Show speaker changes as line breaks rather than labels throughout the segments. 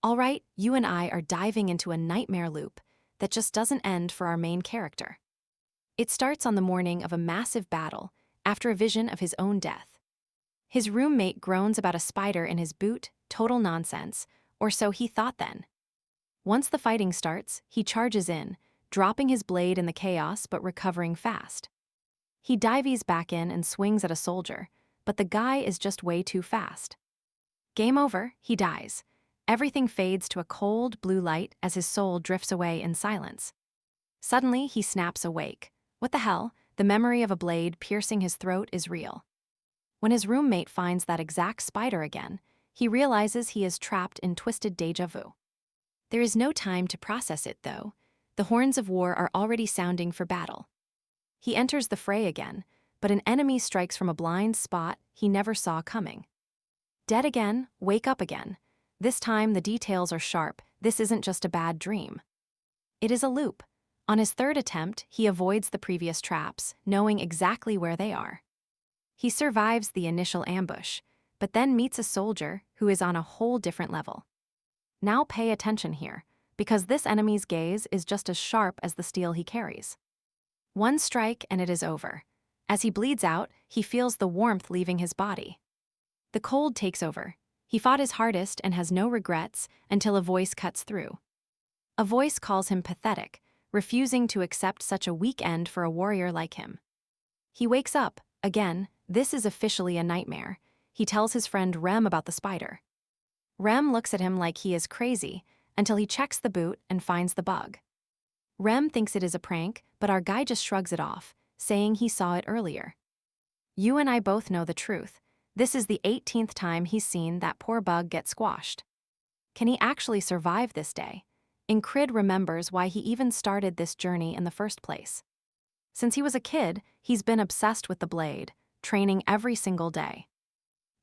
All right, you and I are diving into a nightmare loop that just doesn't end for our main character. It starts on the morning of a massive battle, after a vision of his own death. His roommate groans about a spider in his boot, total nonsense, or so he thought then. Once the fighting starts, he charges in, dropping his blade in the chaos but recovering fast. He dives back in and swings at a soldier, but the guy is just way too fast. Game over, he dies. Everything fades to a cold blue light as his soul drifts away in silence. Suddenly, he snaps awake. What the hell? The memory of a blade piercing his throat is real. When his roommate finds that exact spider again, he realizes he is trapped in twisted déjà vu. There is no time to process it, though. The horns of war are already sounding for battle. He enters the fray again, but an enemy strikes from a blind spot he never saw coming. Dead again, wake up again. This time the details are sharp. This isn't just a bad dream. It is a loop. On his third attempt, he avoids the previous traps, knowing exactly where they are. He survives the initial ambush, but then meets a soldier who is on a whole different level. Now pay attention here, because this enemy's gaze is just as sharp as the steel he carries. One strike and it is over. As he bleeds out, he feels the warmth leaving his body. The cold takes over. He fought his hardest and has no regrets until a voice cuts through. A voice calls him pathetic, refusing to accept such a weak end for a warrior like him. He wakes up. Again, this is officially a nightmare. He tells his friend Rem about the spider. Rem looks at him like he is crazy until he checks the boot and finds the bug. Rem thinks it is a prank, but our guy just shrugs it off, saying he saw it earlier. You and I both know the truth. This is the 18th time he's seen that poor bug get squashed. Can he actually survive this day? Enkrid remembers why he even started this journey in the first place. Since he was a kid, he's been obsessed with the blade, training every single day.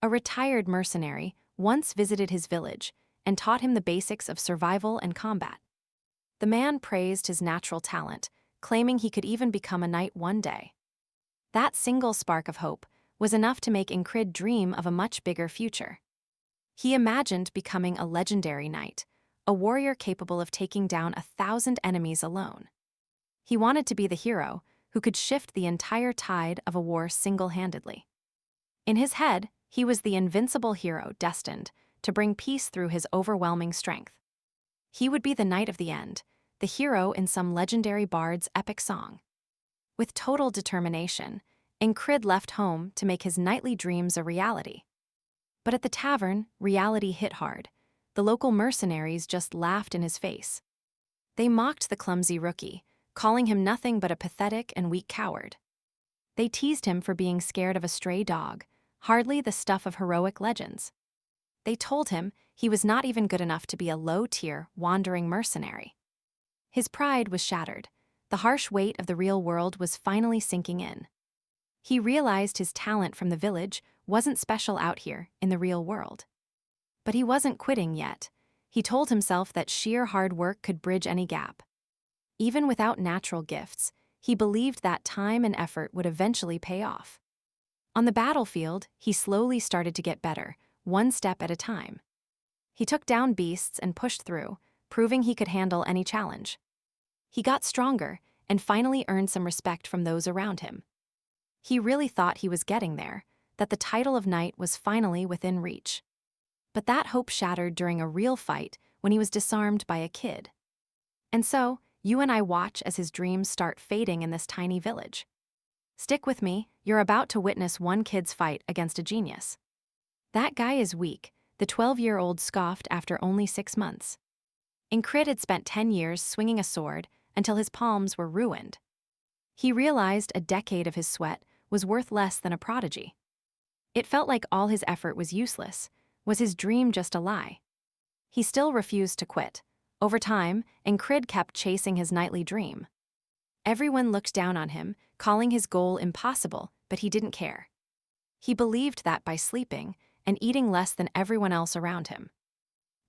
A retired mercenary once visited his village and taught him the basics of survival and combat. The man praised his natural talent, claiming he could even become a knight one day. That single spark of hope was enough to make Enkrid dream of a much bigger future. He imagined becoming a legendary knight, a warrior capable of taking down 1,000 enemies alone. He wanted to be the hero who could shift the entire tide of a war single-handedly. In his head, he was the invincible hero destined to bring peace through his overwhelming strength. He would be the knight of the end, the hero in some legendary bard's epic song. With total determination, Enkrid left home to make his knightly dreams a reality. But at the tavern, reality hit hard. The local mercenaries just laughed in his face. They mocked the clumsy rookie, calling him nothing but a pathetic and weak coward. They teased him for being scared of a stray dog, hardly the stuff of heroic legends. They told him he was not even good enough to be a low-tier, wandering mercenary. His pride was shattered. The harsh weight of the real world was finally sinking in. He realized his talent from the village wasn't special out here in the real world. But he wasn't quitting yet. He told himself that sheer hard work could bridge any gap. Even without natural gifts, he believed that time and effort would eventually pay off. On the battlefield, he slowly started to get better, one step at a time. He took down beasts and pushed through, proving he could handle any challenge. He got stronger and finally earned some respect from those around him. He really thought he was getting there, that the title of knight was finally within reach. But that hope shattered during a real fight when he was disarmed by a kid. And so, you and I watch as his dreams start fading in this tiny village. Stick with me, you're about to witness one kid's fight against a genius. That guy is weak, the 12-year-old scoffed after only 6 months. Enkrid had spent 10 years swinging a sword until his palms were ruined. He realized a decade of his sweat was worth less than a prodigy. It felt like all his effort was useless. Was his dream just a lie? He still refused to quit. Over time, Enkrid kept chasing his knightly dream. Everyone looked down on him, calling his goal impossible, but he didn't care. He believed that by sleeping and eating less than everyone else around him,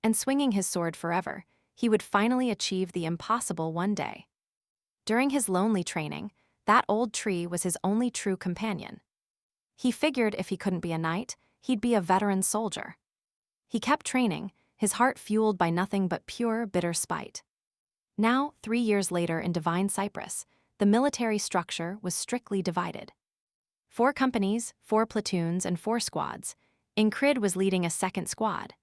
and swinging his sword forever, he would finally achieve the impossible one day. During his lonely training, that old tree was his only true companion. He figured if he couldn't be a knight, he'd be a veteran soldier. He kept training, his heart fueled by nothing but pure, bitter spite. Now, 3 years later in Divine Cyprus, the military structure was strictly divided. 4 companies, 4 platoons, and 4 squads. Enkrid was leading a second squad.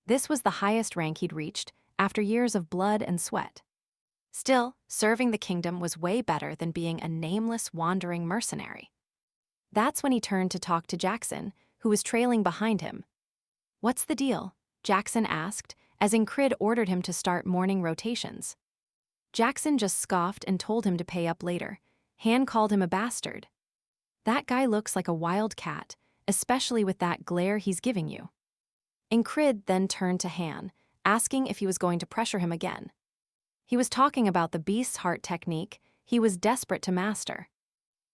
This was the highest rank he'd reached after years of blood and sweat. Still, serving the kingdom was way better than being a nameless, wandering mercenary. That's when he turned to talk to Jackson, who was trailing behind him. "What's the deal?" Jackson asked, as Enkrid ordered him to start morning rotations. Jackson just scoffed and told him to pay up later. Han called him a bastard. "That guy looks like a wild cat, especially with that glare he's giving you." Enkrid then turned to Han, asking if he was going to pressure him again. He was talking about the beast's heart technique he was desperate to master.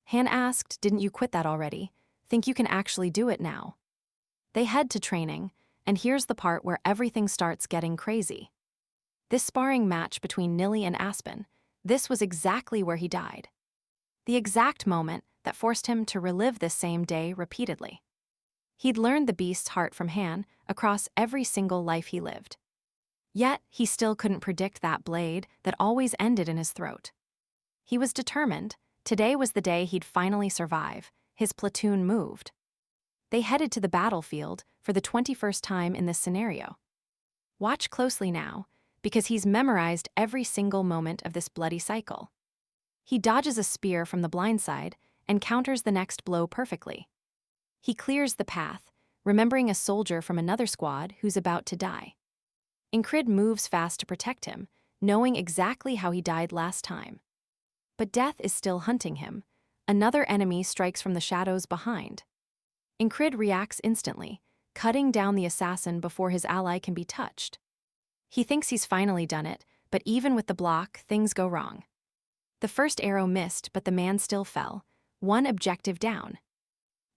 Han asked, "Didn't you quit that already? Think you can actually do it now?" They head to training, and here's the part where everything starts getting crazy. This sparring match between Nili and Aspen, this was exactly where he died. The exact moment that forced him to relive this same day repeatedly. He'd learned the beast's heart from Han across every single life he lived. Yet, he still couldn't predict that blade that always ended in his throat. He was determined. Today was the day he'd finally survive. His platoon moved. They headed to the battlefield for the 21st time in this scenario. Watch closely now, because he's memorized every single moment of this bloody cycle. He dodges a spear from the blind side and counters the next blow perfectly. He clears the path, remembering a soldier from another squad who's about to die. Enkrid moves fast to protect him, knowing exactly how he died last time. But death is still hunting him. Another enemy strikes from the shadows behind. Enkrid reacts instantly, cutting down the assassin before his ally can be touched. He thinks he's finally done it, but even with the block, things go wrong. The first arrow missed, but the man still fell, one objective down.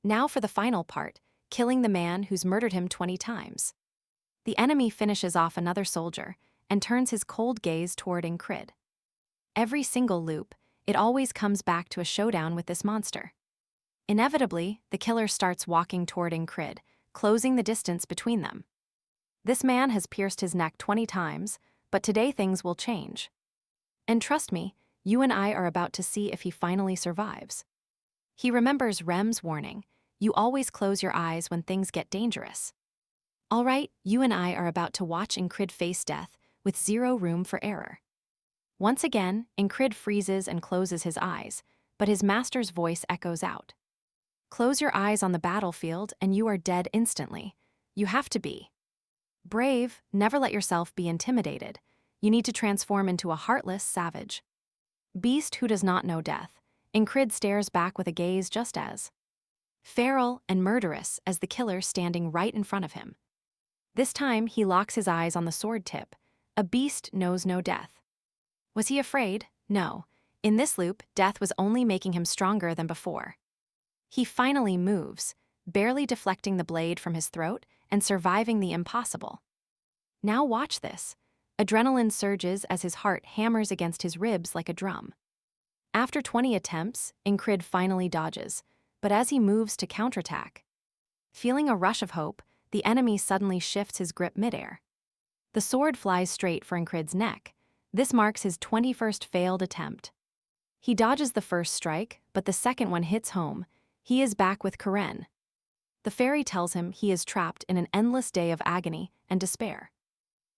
Now for the final part, killing the man who's murdered him 20 times. The enemy finishes off another soldier and turns his cold gaze toward Enkrid. Every single loop, it always comes back to a showdown with this monster. Inevitably, the killer starts walking toward Enkrid, closing the distance between them. This man has pierced his neck 20 times, but today things will change. And trust me, you and I are about to see if he finally survives. He remembers Rem's warning, you always close your eyes when things get dangerous. All right, you and I are about to watch Enkrid face death with zero room for error. Once again, Enkrid freezes and closes his eyes, but his master's voice echoes out. Close your eyes on the battlefield and you are dead instantly. You have to be brave, never let yourself be intimidated. You need to transform into a heartless savage. Beast who does not know death, Enkrid stares back with a gaze just as feral and murderous as the killer standing right in front of him. This time, he locks his eyes on the sword tip. A beast knows no death. Was he afraid? No. In this loop, death was only making him stronger than before. He finally moves, barely deflecting the blade from his throat and surviving the impossible. Now watch this. Adrenaline surges as his heart hammers against his ribs like a drum. After 20 attempts, Enkrid finally dodges, but as he moves to counterattack, feeling a rush of hope, the enemy suddenly shifts his grip midair. The sword flies straight for Enkrid's neck. This marks his 21st failed attempt. He dodges the first strike, but the second one hits home. He is back with Karen. The fairy tells him he is trapped in an endless day of agony and despair.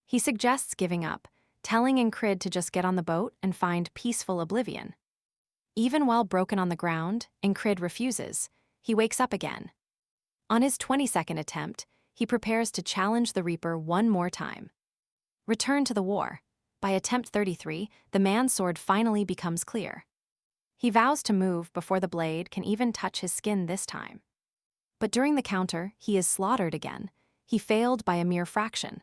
He suggests giving up, telling Enkrid to just get on the boat and find peaceful oblivion. Even while broken on the ground, Enkrid refuses. He wakes up again. On his 22nd attempt, he prepares to challenge the Reaper one more time. Return to the war. By attempt 33, the man's sword finally becomes clear. He vows to move before the blade can even touch his skin this time. But during the counter, he is slaughtered again. He failed by a mere fraction.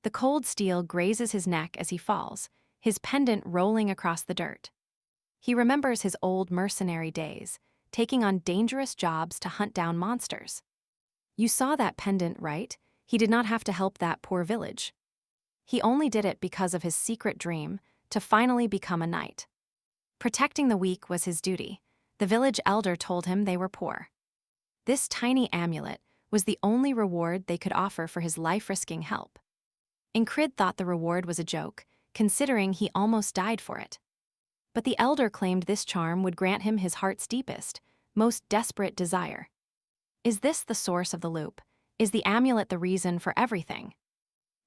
The cold steel grazes his neck as he falls, his pendant rolling across the dirt. He remembers his old mercenary days, taking on dangerous jobs to hunt down monsters. You saw that pendant, right? He did not have to help that poor village. He only did it because of his secret dream, to finally become a knight. Protecting the weak was his duty. The village elder told him they were poor. This tiny amulet was the only reward they could offer for his life-risking help. Enkrid thought the reward was a joke, considering he almost died for it. But the elder claimed this charm would grant him his heart's deepest, most desperate desire. Is this the source of the loop? Is the amulet the reason for everything?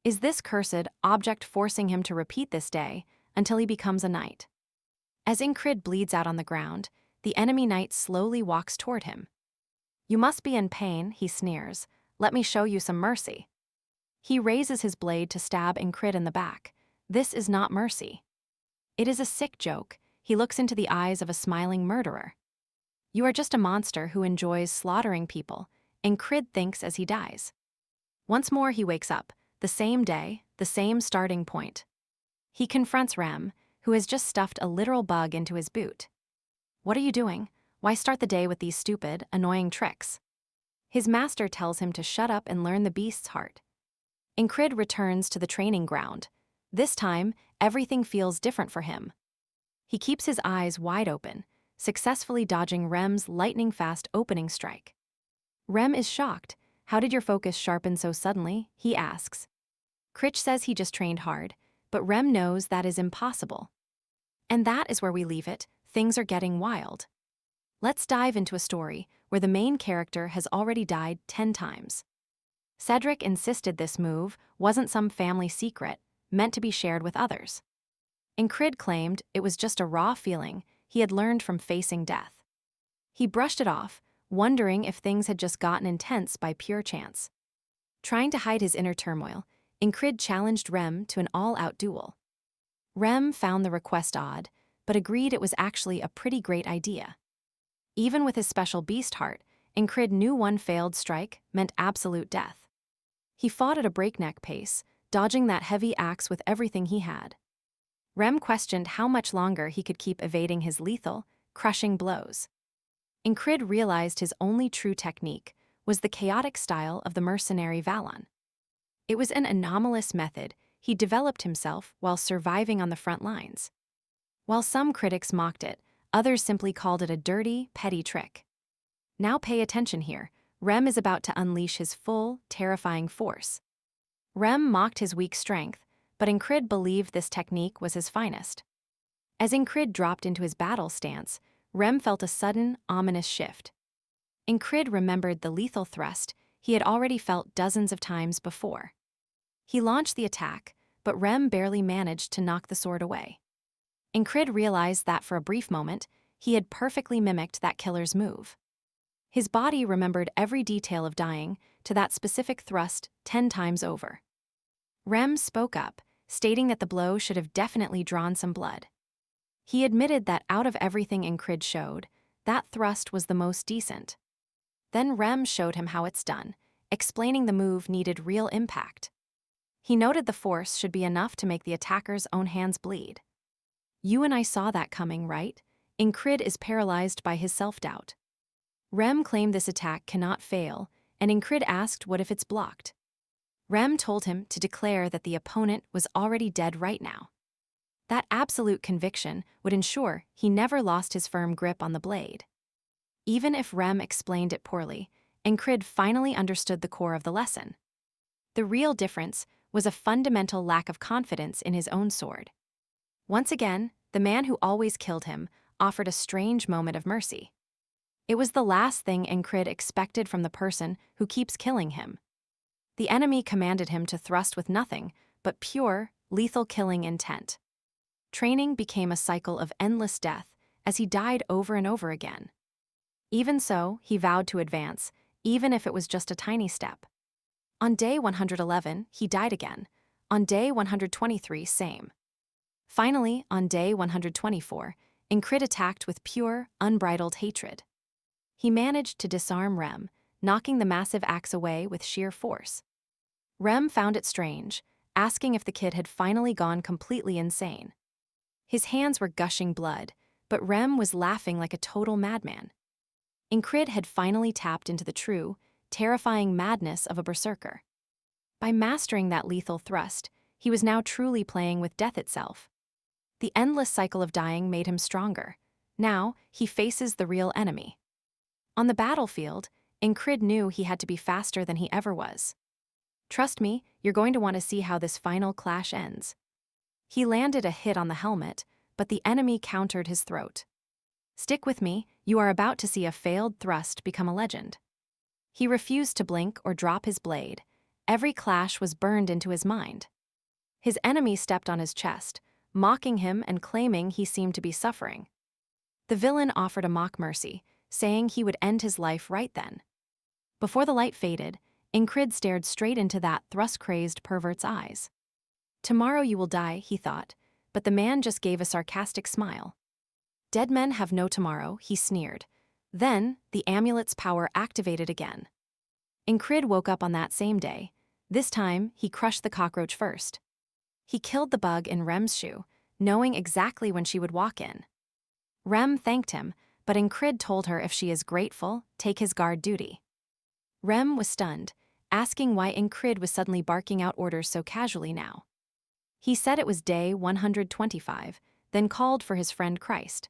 Is this cursed object forcing him to repeat this day until he becomes a knight? As Enkrid bleeds out on the ground, the enemy knight slowly walks toward him. You must be in pain, he sneers. Let me show you some mercy. He raises his blade to stab Enkrid in the back. This is not mercy. It is a sick joke. He looks into the eyes of a smiling murderer. You are just a monster who enjoys slaughtering people, Enkrid thinks as he dies. Once more he wakes up, the same day, the same starting point. He confronts Rem, who has just stuffed a literal bug into his boot. What are you doing? Why start the day with these stupid, annoying tricks? His master tells him to shut up and learn the beast's heart. Enkrid returns to the training ground. This time, everything feels different for him. He keeps his eyes wide open, successfully dodging Rem's lightning-fast opening strike. Rem is shocked. How did your focus sharpen so suddenly? He asks. Critch says he just trained hard, but Rem knows that is impossible. And that is where we leave it. Things are getting wild. Let's dive into a story where the main character has already died 10 times. Cedric insisted this move wasn't some family secret, meant to be shared with others. Enkrid claimed it was just a raw feeling he had learned from facing death. He brushed it off, wondering if things had just gotten intense by pure chance. Trying to hide his inner turmoil, Enkrid challenged Rem to an all-out duel. Rem found the request odd, but agreed it was actually a pretty great idea. Even with his special beast heart, Enkrid knew one failed strike meant absolute death. He fought at a breakneck pace, dodging that heavy axe with everything he had. Rem questioned how much longer he could keep evading his lethal, crushing blows. Enkrid realized his only true technique was the chaotic style of the mercenary Valon. It was an anomalous method he developed himself while surviving on the front lines. While some critics mocked it, others simply called it a dirty, petty trick. Now pay attention here. Rem is about to unleash his full, terrifying force. Rem mocked his weak strength, but Enkrid believed this technique was his finest. As Enkrid dropped into his battle stance, Rem felt a sudden, ominous shift. Enkrid remembered the lethal thrust he had already felt dozens of times before. He launched the attack, but Rem barely managed to knock the sword away. Enkrid realized that for a brief moment, he had perfectly mimicked that killer's move. His body remembered every detail of dying to that specific thrust 10 times over. Rem spoke up, stating that the blow should have definitely drawn some blood. He admitted that out of everything Enkrid showed, that thrust was the most decent. Then Rem showed him how it's done, explaining the move needed real impact. He noted the force should be enough to make the attacker's own hands bleed. You and I saw that coming, right? Enkrid is paralyzed by his self-doubt. Rem claimed this attack cannot fail, and Enkrid asked what if it's blocked. Rem told him to declare that the opponent was already dead right now. That absolute conviction would ensure he never lost his firm grip on the blade. Even if Rem explained it poorly, Enkrid finally understood the core of the lesson. The real difference was a fundamental lack of confidence in his own sword. Once again, the man who always killed him offered a strange moment of mercy. It was the last thing Enkrid expected from the person who keeps killing him. The enemy commanded him to thrust with nothing but pure, lethal killing intent. Training became a cycle of endless death as he died over and over again. Even so, he vowed to advance, even if it was just a tiny step. On day 111, he died again. On day 123, same. Finally, on day 124, Enkrid attacked with pure, unbridled hatred. He managed to disarm Rem, knocking the massive axe away with sheer force. Rem found it strange, asking if the kid had finally gone completely insane. His hands were gushing blood, but Rem was laughing like a total madman. Enkrid had finally tapped into the true, terrifying madness of a berserker. By mastering that lethal thrust, he was now truly playing with death itself. The endless cycle of dying made him stronger. Now, he faces the real enemy. On the battlefield, Enkrid knew he had to be faster than he ever was. Trust me, you're going to want to see how this final clash ends. He landed a hit on the helmet, but the enemy countered his throat. Stick with me, you are about to see a failed thrust become a legend. He refused to blink or drop his blade. Every clash was burned into his mind. His enemy stepped on his chest, mocking him and claiming he seemed to be suffering. The villain offered a mock mercy, saying he would end his life right then. Before the light faded, Enkrid stared straight into that thrust-crazed pervert's eyes. Tomorrow you will die, he thought, but the man just gave a sarcastic smile. Dead men have no tomorrow, he sneered. Then, the amulet's power activated again. Enkrid woke up on that same day. This time, he crushed the cockroach first. He killed the bug in Rem's shoe, knowing exactly when she would walk in. Rem thanked him, but Enkrid told her if she is grateful, take his guard duty. Rem was stunned, asking why Enkrid was suddenly barking out orders so casually now. He said it was day 125, then called for his friend Christ.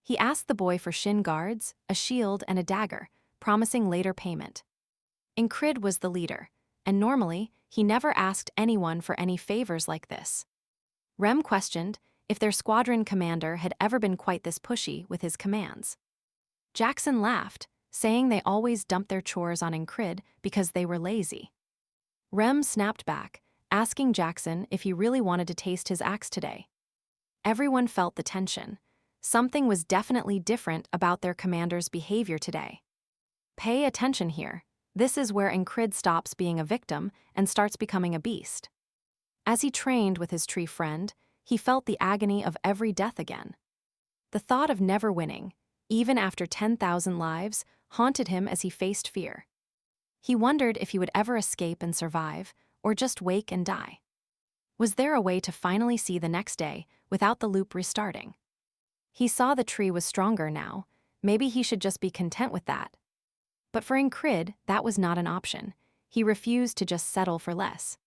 He asked the boy for shin guards, a shield, and a dagger, promising later payment. Enkrid was the leader, and normally, he never asked anyone for any favors like this. Rem questioned if their squadron commander had ever been quite this pushy with his commands. Jackson laughed, saying they always dumped their chores on Enkrid because they were lazy. Rem snapped back, asking Jackson if he really wanted to taste his axe today. Everyone felt the tension. Something was definitely different about their commander's behavior today. Pay attention here. This is where Enkrid stops being a victim and starts becoming a beast. As he trained with his tree friend, he felt the agony of every death again. The thought of never winning, even after 10,000 lives, haunted him as he faced fear. He wondered if he would ever escape and survive, or just wake and die. Was there a way to finally see the next day without the loop restarting? He saw the tree was stronger now. Maybe he should just be content with that. But for Enkrid, that was not an option. He refused to just settle for less.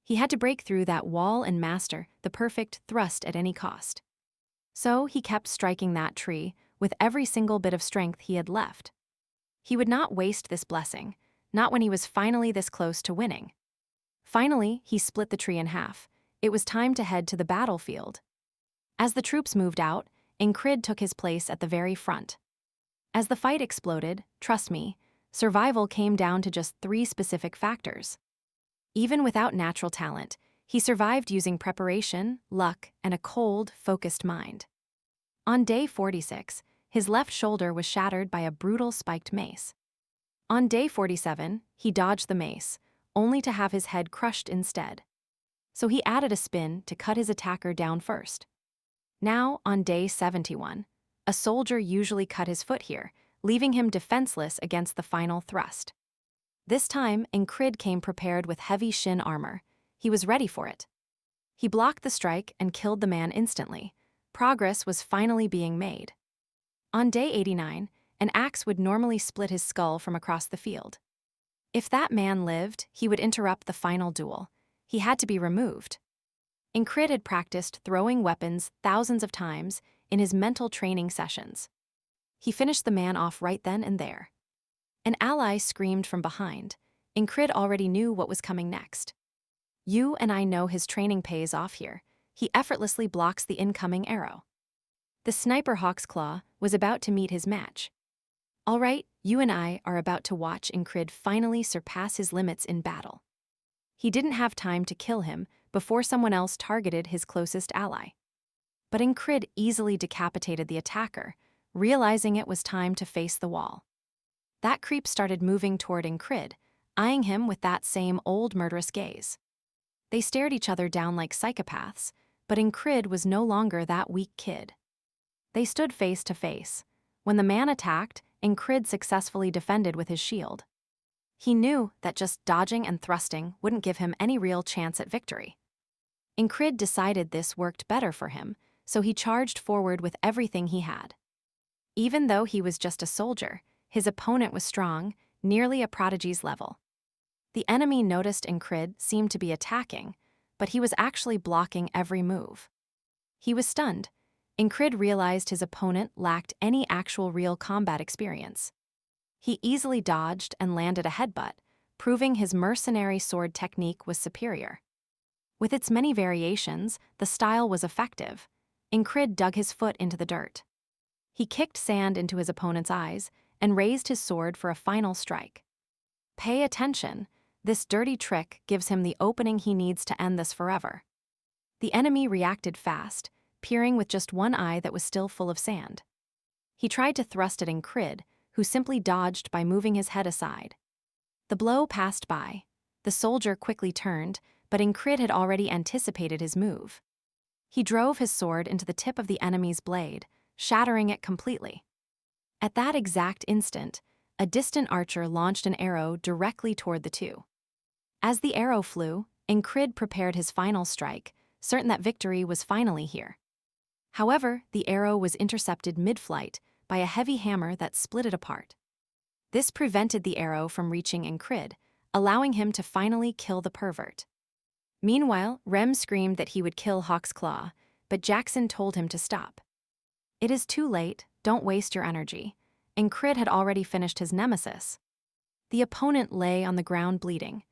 He had to break through that wall and master the perfect thrust at any cost. So he kept striking that tree with every single bit of strength he had left. He would not waste this blessing, not when he was finally this close to winning. Finally, he split the tree in half. It was time to head to the battlefield. As the troops moved out, Enkrid took his place at the very front. As the fight exploded, trust me, survival came down to just 3 specific factors. Even without natural talent, he survived using preparation, luck, and a cold, focused mind. On day 46, his left shoulder was shattered by a brutal spiked mace. On day 47, he dodged the mace, only to have his head crushed instead. So he added a spin to cut his attacker down first. Now, on day 71, a soldier usually cut his foot here, leaving him defenseless against the final thrust. This time, Enkrid came prepared with heavy shin armor. He was ready for it. He blocked the strike and killed the man instantly. Progress was finally being made. On day 89, an axe would normally split his skull from across the field. If that man lived, he would interrupt the final duel. He had to be removed. Enkrid had practiced throwing weapons thousands of times in his mental training sessions. He finished the man off right then and there. An ally screamed from behind. Enkrid already knew what was coming next. You and I know his training pays off here. He effortlessly blocks the incoming arrow. The sniper hawk's claw was about to meet his match. All right, you and I are about to watch Enkrid finally surpass his limits in battle. He didn't have time to kill him before someone else targeted his closest ally. But Enkrid easily decapitated the attacker, realizing it was time to face the wall. That creep started moving toward Enkrid, eyeing him with that same old murderous gaze. They stared each other down like psychopaths, but Enkrid was no longer that weak kid. They stood face to face. When the man attacked, Enkrid successfully defended with his shield. He knew that just dodging and thrusting wouldn't give him any real chance at victory. Enkrid decided this worked better for him, so he charged forward with everything he had. Even though he was just a soldier, his opponent was strong, nearly a prodigy's level. The enemy noticed Enkrid seemed to be attacking, but he was actually blocking every move. He was stunned. Enkrid realized his opponent lacked any actual real combat experience. He easily dodged and landed a headbutt, proving his mercenary sword technique was superior. With its many variations, the style was effective. Enkrid dug his foot into the dirt. He kicked sand into his opponent's eyes and raised his sword for a final strike. Pay attention. This dirty trick gives him the opening he needs to end this forever. The enemy reacted fast, peering with just one eye that was still full of sand. He tried to thrust at Enkrid, who simply dodged by moving his head aside. The blow passed by. The soldier quickly turned, but Enkrid had already anticipated his move. He drove his sword into the tip of the enemy's blade, shattering it completely. At that exact instant, a distant archer launched an arrow directly toward the two. As the arrow flew, Enkrid prepared his final strike, certain that victory was finally here. However, the arrow was intercepted mid-flight by a heavy hammer that split it apart. This prevented the arrow from reaching Enkrid, allowing him to finally kill the pervert. Meanwhile, Rem screamed that he would kill Hawk's Claw, but Jackson told him to stop. It is too late, don't waste your energy. Enkrid had already finished his nemesis. The opponent lay on the ground bleeding.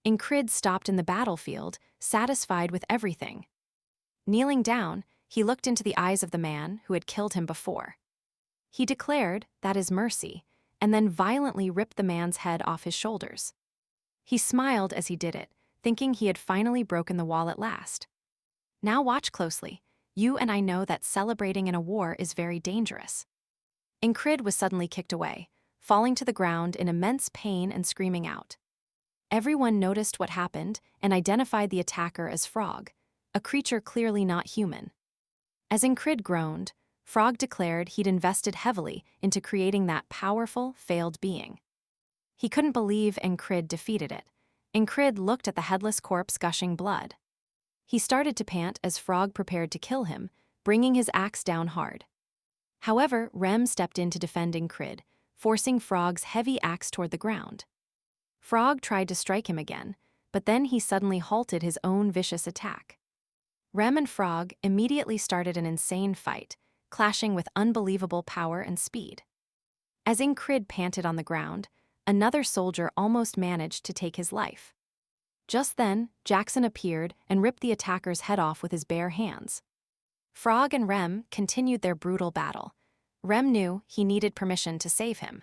Enkrid stopped in the battlefield, satisfied with everything. Kneeling down, he looked into the eyes of the man who had killed him before. He declared, "That is mercy," and then violently ripped the man's head off his shoulders. He smiled as he did it, thinking he had finally broken the wall at last. Now watch closely. You and I know that celebrating in a war is very dangerous. Enkrid was suddenly kicked away, falling to the ground in immense pain and screaming out. Everyone noticed what happened and identified the attacker as Frog, a creature clearly not human. As Enkrid groaned, Frog declared he'd invested heavily into creating that powerful, failed being. He couldn't believe Enkrid defeated it. Enkrid looked at the headless corpse gushing blood. He started to pant as Frog prepared to kill him, bringing his axe down hard. However, Rem stepped in to defend Enkrid, forcing Frog's heavy axe toward the ground. Frog tried to strike him again, but then he suddenly halted his own vicious attack. Rem and Frog immediately started an insane fight, clashing with unbelievable power and speed. As Enkrid panted on the ground, another soldier almost managed to take his life. Just then, Jackson appeared and ripped the attacker's head off with his bare hands. Frog and Rem continued their brutal battle. Rem knew he needed permission to save him.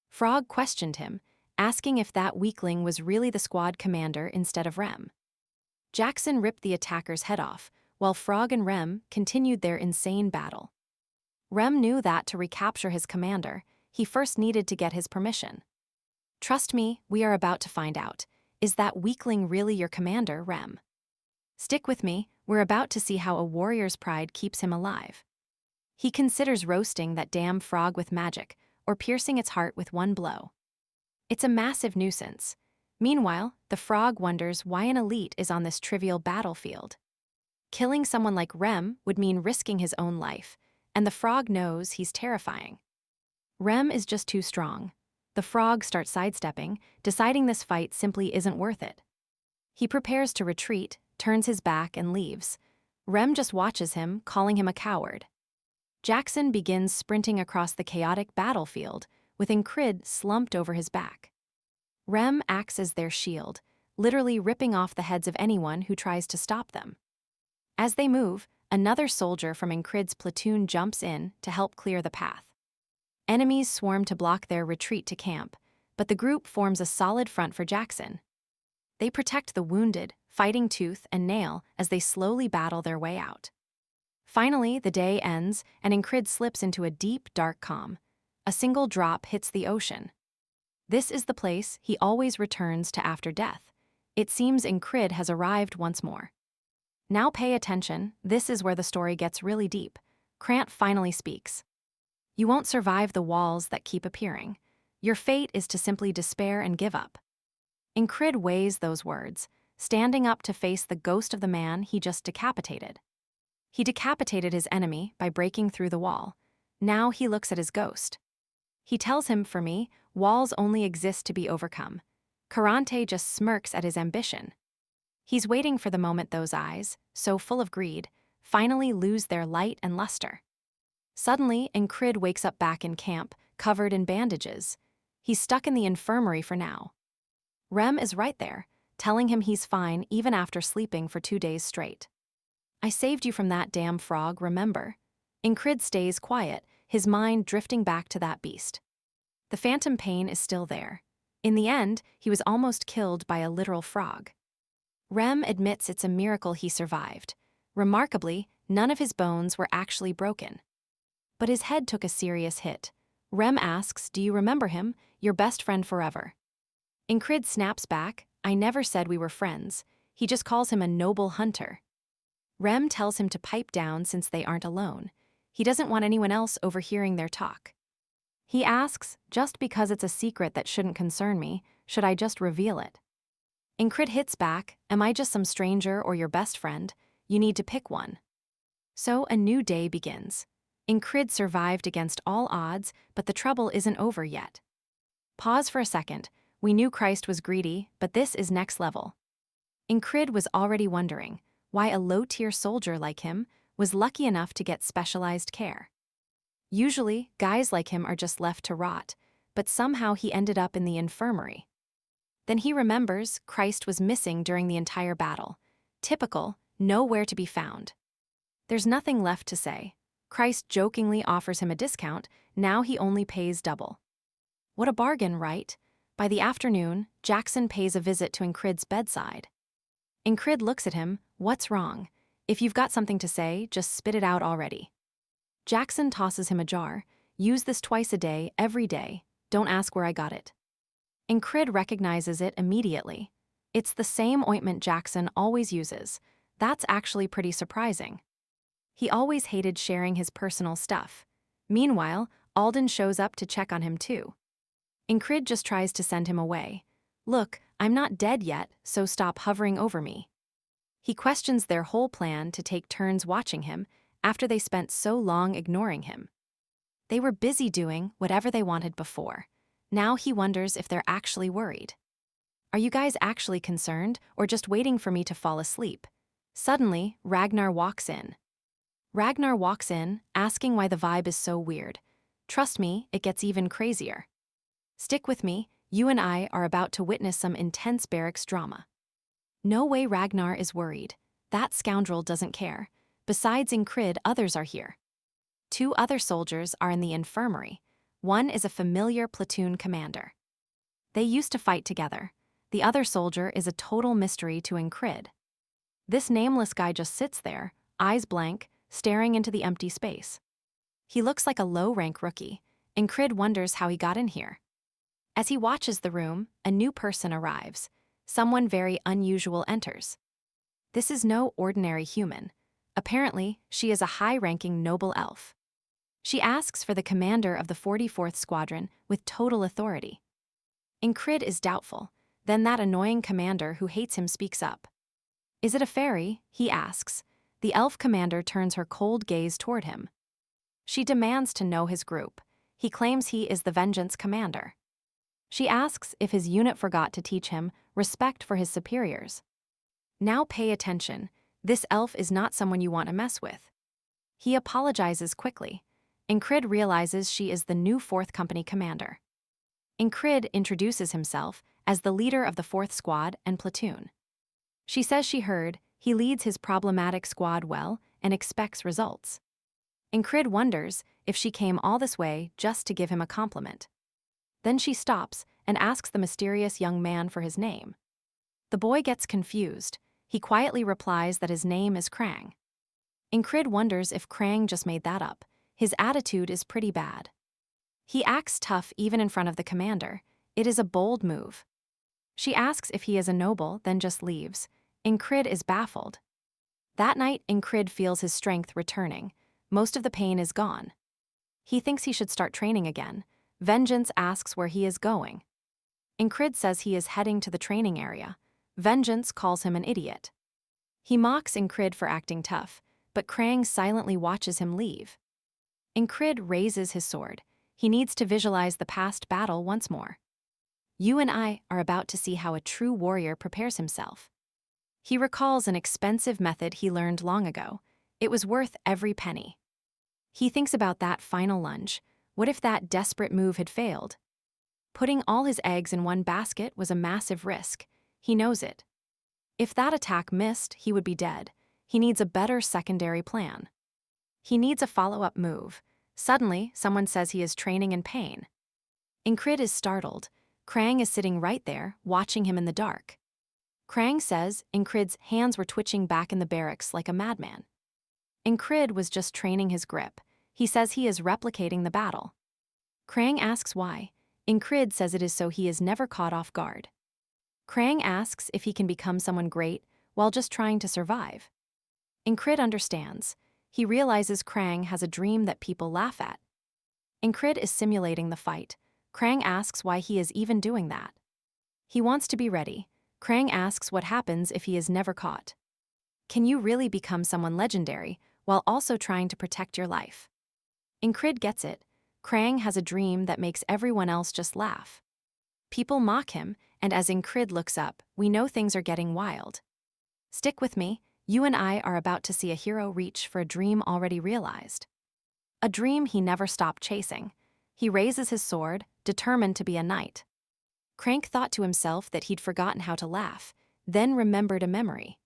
Frog questioned him, asking if that weakling was really the squad commander instead of Rem. Jackson ripped the attacker's head off, while Frog and Rem continued their insane battle. Rem knew that to recapture his commander, he first needed to get his permission. "Trust me, we are about to find out. Is that weakling really your commander, Rem? Stick with me, we're about to see how a warrior's pride keeps him alive. He considers roasting that damn frog with magic, or piercing its heart with one blow. It's a massive nuisance. Meanwhile, the frog wonders why an elite is on this trivial battlefield. Killing someone like Rem would mean risking his own life, and the frog knows he's terrifying. Rem is just too strong. The frog starts sidestepping, deciding this fight simply isn't worth it. He prepares to retreat, turns his back, and leaves. Rem just watches him, calling him a coward. Jackson begins sprinting across the chaotic battlefield, with Enkrid slumped over his back. Rem acts as their shield, literally ripping off the heads of anyone who tries to stop them. As they move, another soldier from Enkrid's platoon jumps in to help clear the path. Enemies swarm to block their retreat to camp, but the group forms a solid front for Jackson. They protect the wounded, fighting tooth and nail as they slowly battle their way out. Finally, the day ends and Enkrid slips into a deep, dark calm. A single drop hits the ocean. This is the place he always returns to after death. It seems Enkrid has arrived once more. Now pay attention, this is where the story gets really deep. Krant finally speaks. You won't survive the walls that keep appearing. Your fate is to simply despair and give up. Enkrid weighs those words, standing up to face the ghost of the man he just decapitated. He decapitated his enemy by breaking through the wall. Now he looks at his ghost. He tells him, for me, walls only exist to be overcome. Karante just smirks at his ambition. He's waiting for the moment those eyes, so full of greed, finally lose their light and luster. Suddenly, Enkrid wakes up back in camp, covered in bandages. He's stuck in the infirmary for now. Rem is right there, telling him he's fine even after sleeping for 2 days straight. I saved you from that damn frog, remember? Enkrid stays quiet, his mind drifting back to that beast. The phantom pain is still there. In the end, he was almost killed by a literal frog. Rem admits it's a miracle he survived. Remarkably, none of his bones were actually broken. But his head took a serious hit. Rem asks, "Do you remember him? Your best friend forever." Enkrid snaps back, "I never said we were friends. He just calls him a noble hunter." Rem tells him to pipe down since they aren't alone. He doesn't want anyone else overhearing their talk. He asks, "Just because it's a secret that shouldn't concern me, should I just reveal it?" Enkrid hits back, "Am I just some stranger or your best friend? You need to pick one." So a new day begins. Enkrid survived against all odds, but the trouble isn't over yet. Pause for a second. We knew Christ was greedy, but this is next level. Enkrid was already wondering why a low-tier soldier like him was lucky enough to get specialized care. Usually, guys like him are just left to rot, but somehow he ended up in the infirmary. Then he remembers Christ was missing during the entire battle. Typical, nowhere to be found. There's nothing left to say. Christ jokingly offers him a discount, now he only pays double. What a bargain, right? By the afternoon, Jackson pays a visit to Enkrid's bedside. Enkrid looks at him, "What's wrong? If you've got something to say, just spit it out already." Jackson tosses him a jar. "Use this twice a day, every day. Don't ask where I got it." Enkrid recognizes it immediately. It's the same ointment Jackson always uses. That's actually pretty surprising. He always hated sharing his personal stuff. Meanwhile, Alden shows up to check on him too. Enkrid just tries to send him away. "Look, I'm not dead yet, so stop hovering over me." He questions their whole plan to take turns watching him after they spent so long ignoring him. They were busy doing whatever they wanted before. Now he wonders if they're actually worried. "Are you guys actually concerned, or just waiting for me to fall asleep?" Suddenly, Ragnar walks in. Asking why the vibe is so weird. Trust me, it gets even crazier. Stick with me, you and I are about to witness some intense barracks drama. No way Ragnar is worried. That scoundrel doesn't care. Besides Enkrid, others are here. 2 other soldiers are in the infirmary. One is a familiar platoon commander. They used to fight together. The other soldier is a total mystery to Enkrid. This nameless guy just sits there, eyes blank, staring into the empty space. He looks like a low-rank rookie. Enkrid wonders how he got in here. As he watches the room, a new person arrives. Someone very unusual enters. This is no ordinary human. Apparently, she is a high-ranking noble elf. She asks for the commander of the 44th Squadron with total authority. Enkrid is doubtful. Then that annoying commander who hates him speaks up. "Is it a fairy?" he asks. The elf commander turns her cold gaze toward him. She demands to know his group. He claims he is the Vengeance commander. She asks if his unit forgot to teach him respect for his superiors. Now pay attention. This elf is not someone you want to mess with. He apologizes quickly. Enkrid realizes she is the new 4th Company commander. Enkrid introduces himself as the leader of the 4th Squad and platoon. She says she heard he leads his problematic squad well and expects results. Enkrid wonders if she came all this way just to give him a compliment. Then she stops and asks the mysterious young man for his name. The boy gets confused. He quietly replies that his name is Krang. Enkrid wonders if Krang just made that up. His attitude is pretty bad. He acts tough even in front of the commander. It is a bold move. She asks if he is a noble, then just leaves. Enkrid is baffled. That night, Enkrid feels his strength returning. Most of the pain is gone. He thinks he should start training again. Vengeance asks where he is going. Enkrid says he is heading to the training area. Vengeance calls him an idiot. He mocks Enkrid for acting tough, but Krang silently watches him leave. Enkrid raises his sword. He needs to visualize the past battle once more. You and I are about to see how a true warrior prepares himself. He recalls an expensive method he learned long ago. It was worth every penny. He thinks about that final lunge. What if that desperate move had failed? Putting all his eggs in one basket was a massive risk. He knows it. If that attack missed, he would be dead. He needs a better secondary plan. He needs a follow-up move. Suddenly, someone says he is training in pain. Enkrid is startled. Krang is sitting right there, watching him in the dark. Krang says Enkrid's hands were twitching back in the barracks like a madman. Enkrid was just training his grip. He says he is replicating the battle. Krang asks why. Enkrid says it is so he is never caught off guard. Krang asks if he can become someone great while just trying to survive. Enkrid understands. He realizes Krang has a dream that people laugh at. Enkrid is simulating the fight. Krang asks why he is even doing that. He wants to be ready. Krang asks what happens if he is never caught. Can you really become someone legendary while also trying to protect your life? Enkrid gets it. Krang has a dream that makes everyone else just laugh. People mock him, and as Enkrid looks up, we know things are getting wild. Stick with me, you and I are about to see a hero reach for a dream already realized. A dream he never stopped chasing. He raises his sword, determined to be a knight. Krang thought to himself that he'd forgotten how to laugh, then remembered a memory.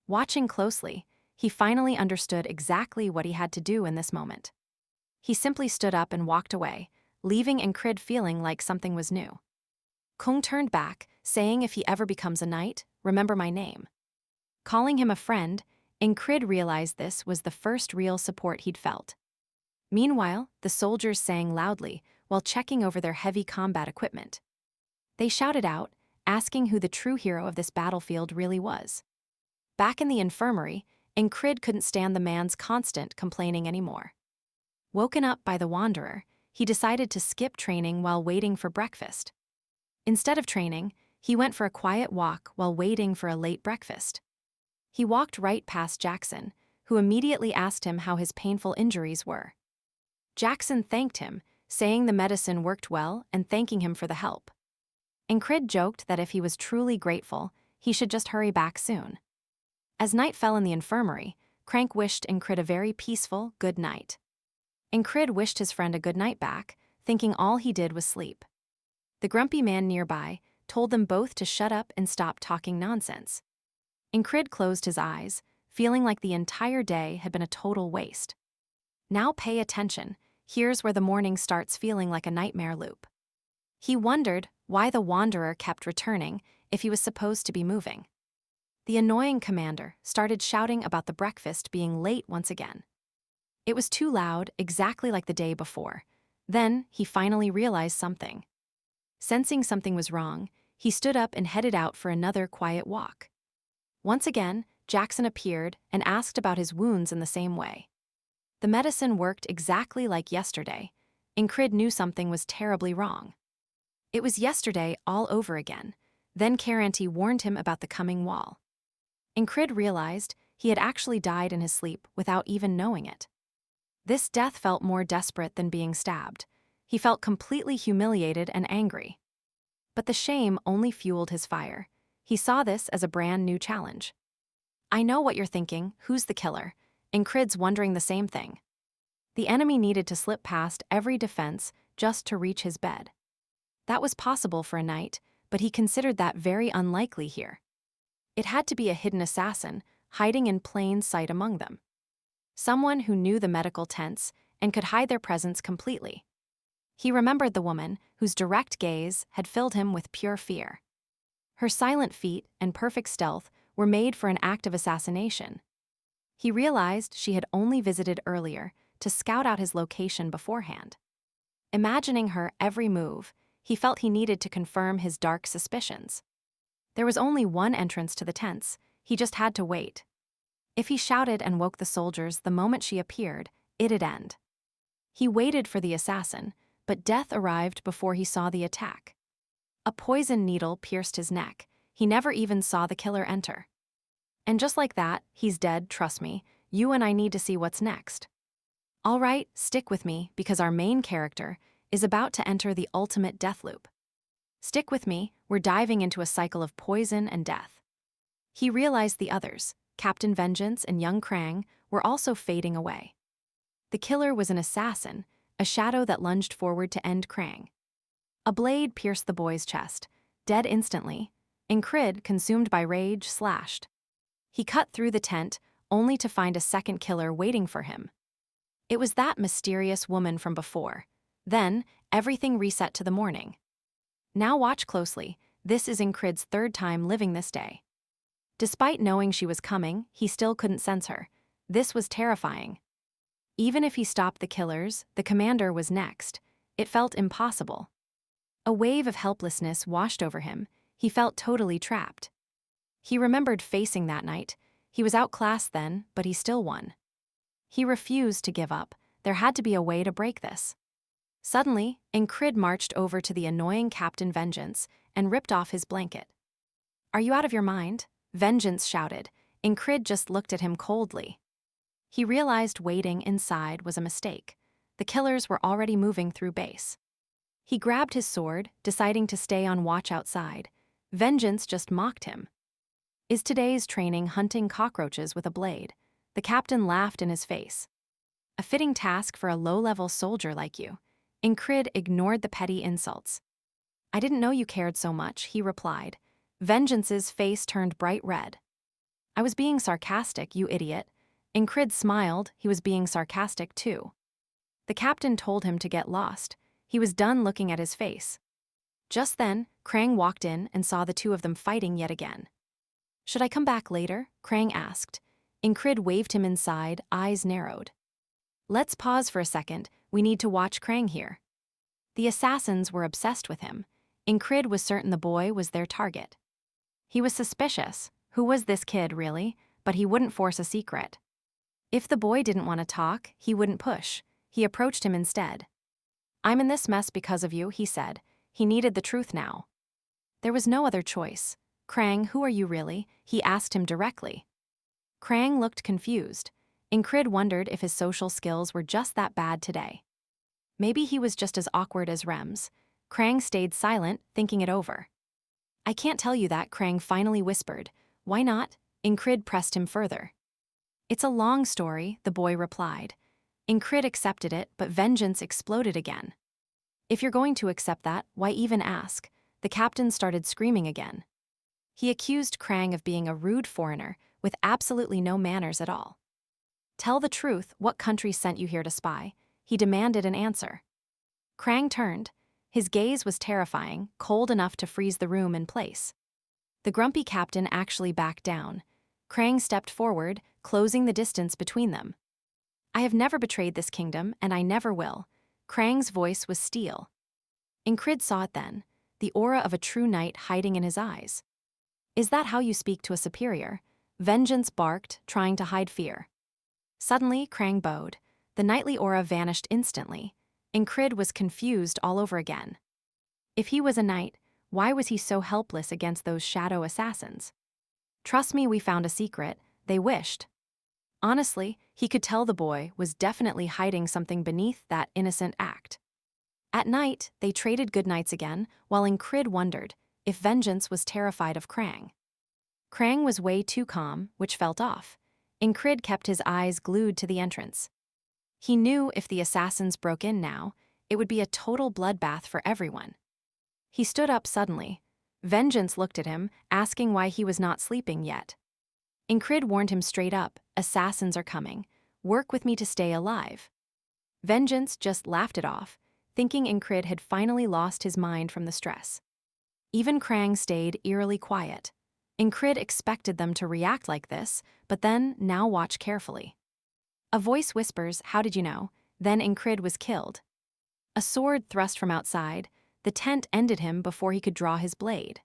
Watching closely, he finally understood exactly what he had to do in this moment. He simply stood up and walked away, leaving Enkrid feeling like something was new. Kung turned back, saying if he ever becomes a knight, remember my name. Calling him a friend, Enkrid realized this was the first real support he'd felt. Meanwhile, the soldiers sang loudly while checking over their heavy combat equipment. They shouted out, asking who the true hero of this battlefield really was. Back in the infirmary, Enkrid couldn't stand the man's constant complaining anymore. Woken up by the Wanderer, he decided to skip training while waiting for breakfast. Instead of training, he went for a quiet walk while waiting for a late breakfast. He walked right past Jackson, who immediately asked him how his painful injuries were. Jackson thanked him, saying the medicine worked well and thanking him for the help. Enkrid joked that if he was truly grateful, he should just hurry back soon. As night fell in the infirmary, Krang wished Enkrid a very peaceful, good night. Enkrid wished his friend a good night back, thinking all he did was sleep. The grumpy man nearby told them both to shut up and stop talking nonsense. Enkrid closed his eyes, feeling like the entire day had been a total waste. Now pay attention, here's where the morning starts feeling like a nightmare loop. He wondered why the Wanderer kept returning if he was supposed to be moving. The annoying commander started shouting about the breakfast being late once again. It was too loud, exactly like the day before. Then, he finally realized something. Sensing something was wrong, he stood up and headed out for another quiet walk. Once again, Jackson appeared and asked about his wounds in the same way. The medicine worked exactly like yesterday. Enkrid knew something was terribly wrong. It was yesterday all over again. Then Karanti warned him about the coming wall. Enkrid realized he had actually died in his sleep without even knowing it. This death felt more desperate than being stabbed. He felt completely humiliated and angry. But the shame only fueled his fire. He saw this as a brand new challenge. I know what you're thinking, who's the killer? Enkrid's wondering the same thing. The enemy needed to slip past every defense just to reach his bed. That was possible for a knight, but he considered that very unlikely here. It had to be a hidden assassin, hiding in plain sight among them. Someone who knew the medical tents and could hide their presence completely. He remembered the woman whose direct gaze had filled him with pure fear. Her silent feet and perfect stealth were made for an act of assassination. He realized she had only visited earlier to scout out his location beforehand. Imagining her every move, he felt he needed to confirm his dark suspicions. There was only one entrance to the tents. He just had to wait. If he shouted and woke the soldiers the moment she appeared, it'd end. He waited for the assassin, but death arrived before he saw the attack. A poison needle pierced his neck. He never even saw the killer enter. And just like that, he's dead, trust me. You and I need to see what's next. All right, stick with me, because our main character is about to enter the ultimate death loop. Stick with me, we're diving into a cycle of poison and death. He realized the others, Captain Vengeance and young Krang, were also fading away. The killer was an assassin, a shadow that lunged forward to end Krang. A blade pierced the boy's chest, dead instantly. Enkrid, consumed by rage, slashed. He cut through the tent, only to find a second killer waiting for him. It was that mysterious woman from before. Then, everything reset to the morning. Now watch closely, this is Enkrid's third time living this day. Despite knowing she was coming, he still couldn't sense her. This was terrifying. Even if he stopped the killers, the commander was next. It felt impossible. A wave of helplessness washed over him. He felt totally trapped. He remembered facing that night. He was outclassed then, but he still won. He refused to give up. There had to be a way to break this. Suddenly, Enkrid marched over to the annoying Captain Vengeance and ripped off his blanket. "Are you out of your mind?" Vengeance shouted. Enkrid just looked at him coldly. He realized waiting inside was a mistake. The killers were already moving through base. He grabbed his sword, deciding to stay on watch outside. Vengeance just mocked him. "Is today's training hunting cockroaches with a blade?" The captain laughed in his face. "A fitting task for a low-level soldier like you." Enkrid ignored the petty insults. "I didn't know you cared so much," he replied. Vengeance's face turned bright red. "I was being sarcastic, you idiot." Enkrid smiled. He was being sarcastic too. The captain told him to get lost. He was done looking at his face. Just then, Krang walked in and saw the two of them fighting yet again. "Should I come back later?" Krang asked. Enkrid waved him inside, eyes narrowed. "Let's pause for a second. We need to watch Krang here." The assassins were obsessed with him. Enkrid was certain the boy was their target. He was suspicious. Who was this kid, really? But he wouldn't force a secret. If the boy didn't want to talk, he wouldn't push. He approached him instead. "I'm in this mess because of you," he said. He needed the truth now. There was no other choice. "Krang, who are you really?" he asked him directly. Krang looked confused. Enkrid wondered if his social skills were just that bad today. Maybe he was just as awkward as Rems. Krang stayed silent, thinking it over. "I can't tell you that," Krang finally whispered. "Why not?" Enkrid pressed him further. "It's a long story," the boy replied. Enkrid accepted it, but Vengeance exploded again. "If you're going to accept that, why even ask?" The captain started screaming again. He accused Krang of being a rude foreigner with absolutely no manners at all. "Tell the truth, what country sent you here to spy?" He demanded an answer. Krang turned. His gaze was terrifying, cold enough to freeze the room in place. The grumpy captain actually backed down. Krang stepped forward, closing the distance between them. "I have never betrayed this kingdom, and I never will." Krang's voice was steel. Enkrid saw it then, the aura of a true knight hiding in his eyes. "Is that how you speak to a superior?" Vengeance barked, trying to hide fear. Suddenly, Krang bowed. The knightly aura vanished instantly. Enkrid was confused all over again. If he was a knight, why was he so helpless against those shadow assassins? "Trust me, we found a secret," they wished. Honestly, he could tell the boy was definitely hiding something beneath that innocent act. At night, they traded goodnights again, while Enkrid wondered if Vengeance was terrified of Krang. Krang was way too calm, which felt off. Enkrid kept his eyes glued to the entrance. He knew if the assassins broke in now, it would be a total bloodbath for everyone. He stood up suddenly. Vengeance looked at him, asking why he was not sleeping yet. Enkrid warned him straight up, "Assassins are coming. Work with me to stay alive." Vengeance just laughed it off, thinking Enkrid had finally lost his mind from the stress. Even Krang stayed eerily quiet. Enkrid expected them to react like this, but then, now watch carefully. A voice whispers, "How did you know?" Then Enkrid was killed. A sword thrust from outside. The tent ended him before he could draw his blade.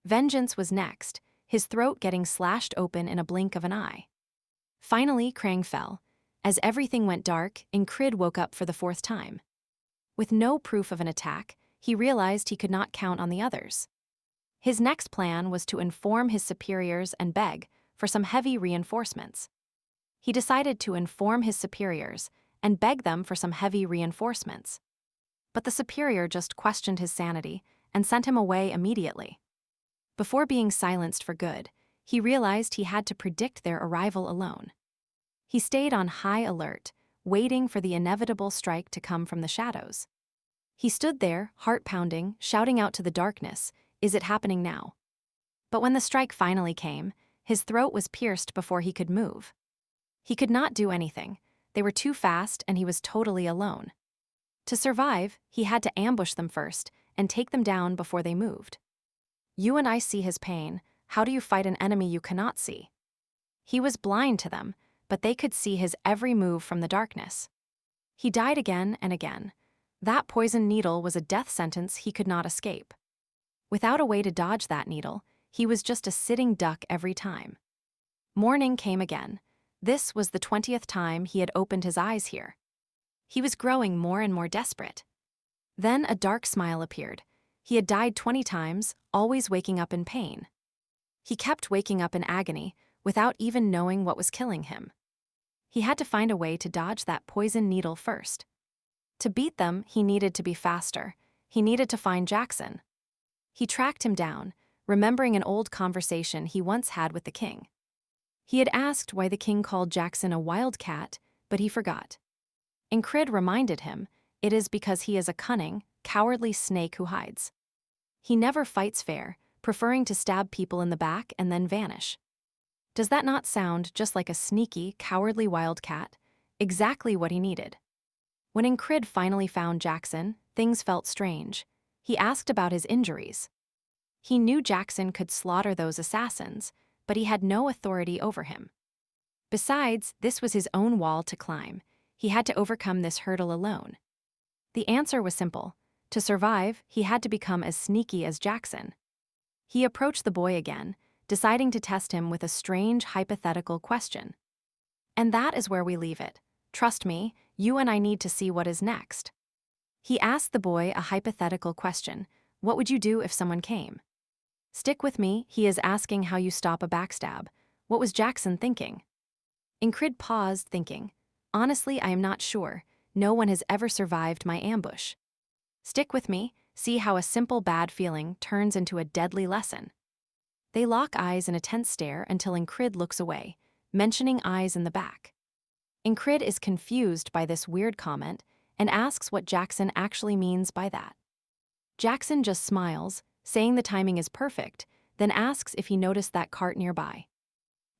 Vengeance was next, his throat getting slashed open in a blink of an eye. Finally, Krang fell. As everything went dark, Enkrid woke up for the fourth time. With no proof of an attack, he realized he could not count on the others. His next plan was to inform his superiors and beg for some heavy reinforcements. He decided to inform his superiors and beg them for some heavy reinforcements. But the superior just questioned his sanity and sent him away immediately. Before being silenced for good, he realized he had to predict their arrival alone. He stayed on high alert, waiting for the inevitable strike to come from the shadows. He stood there, heart pounding, shouting out to the darkness, "Is it happening now?" But when the strike finally came, his throat was pierced before he could move. He could not do anything. They were too fast and he was totally alone. To survive, he had to ambush them first and take them down before they moved. You and I see his pain. How do you fight an enemy you cannot see? He was blind to them, but they could see his every move from the darkness. He died again and again. That poison needle was a death sentence he could not escape. Without a way to dodge that needle, he was just a sitting duck every time. Morning came again. This was the 20th time he had opened his eyes here. He was growing more and more desperate. Then a dark smile appeared. He had died 20 times, always waking up in pain. He kept waking up in agony, without even knowing what was killing him. He had to find a way to dodge that poison needle first. To beat them, he needed to be faster. He needed to find Jackson. He tracked him down, remembering an old conversation he once had with the king. He had asked why the king called Jackson a wildcat, but he forgot. Enkrid reminded him, it is because he is a cunning, cowardly snake who hides. He never fights fair, preferring to stab people in the back and then vanish. Does that not sound just like a sneaky, cowardly wildcat? Exactly what he needed. When Enkrid finally found Jackson, things felt strange. He asked about his injuries. He knew Jackson could slaughter those assassins, but he had no authority over him. Besides, this was his own wall to climb. He had to overcome this hurdle alone. The answer was simple. To survive, he had to become as sneaky as Jackson. He approached the boy again, deciding to test him with a strange hypothetical question. And that is where we leave it. Trust me, you and I need to see what is next. He asked the boy a hypothetical question. What would you do if someone came? Stick with me, he is asking how you stop a backstab. What was Jackson thinking? Enkrid paused, thinking. Honestly, I am not sure. No one has ever survived my ambush. Stick with me, see how a simple bad feeling turns into a deadly lesson. They lock eyes in a tense stare until Enkrid looks away, mentioning eyes in the back. Enkrid is confused by this weird comment and asks what Jackson actually means by that. Jackson just smiles, saying the timing is perfect, then asks if he noticed that cart nearby.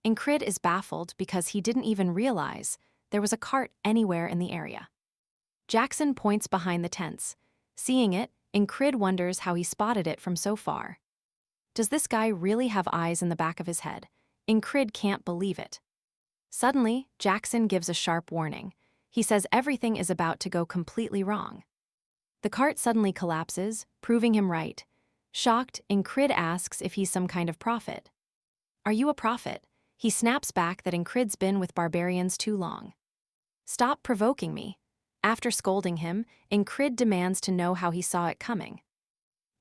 Enkrid is baffled because he didn't even realize there was a cart anywhere in the area. Jackson points behind the tents. Seeing it, Enkrid wonders how he spotted it from so far. Does this guy really have eyes in the back of his head? Enkrid can't believe it. Suddenly, Jackson gives a sharp warning. He says everything is about to go completely wrong. The cart suddenly collapses, proving him right. Shocked, Enkrid asks if he's some kind of prophet. Are you a prophet? He snaps back that Enkrid's been with barbarians too long. Stop provoking me. After scolding him, Enkrid demands to know how he saw it coming.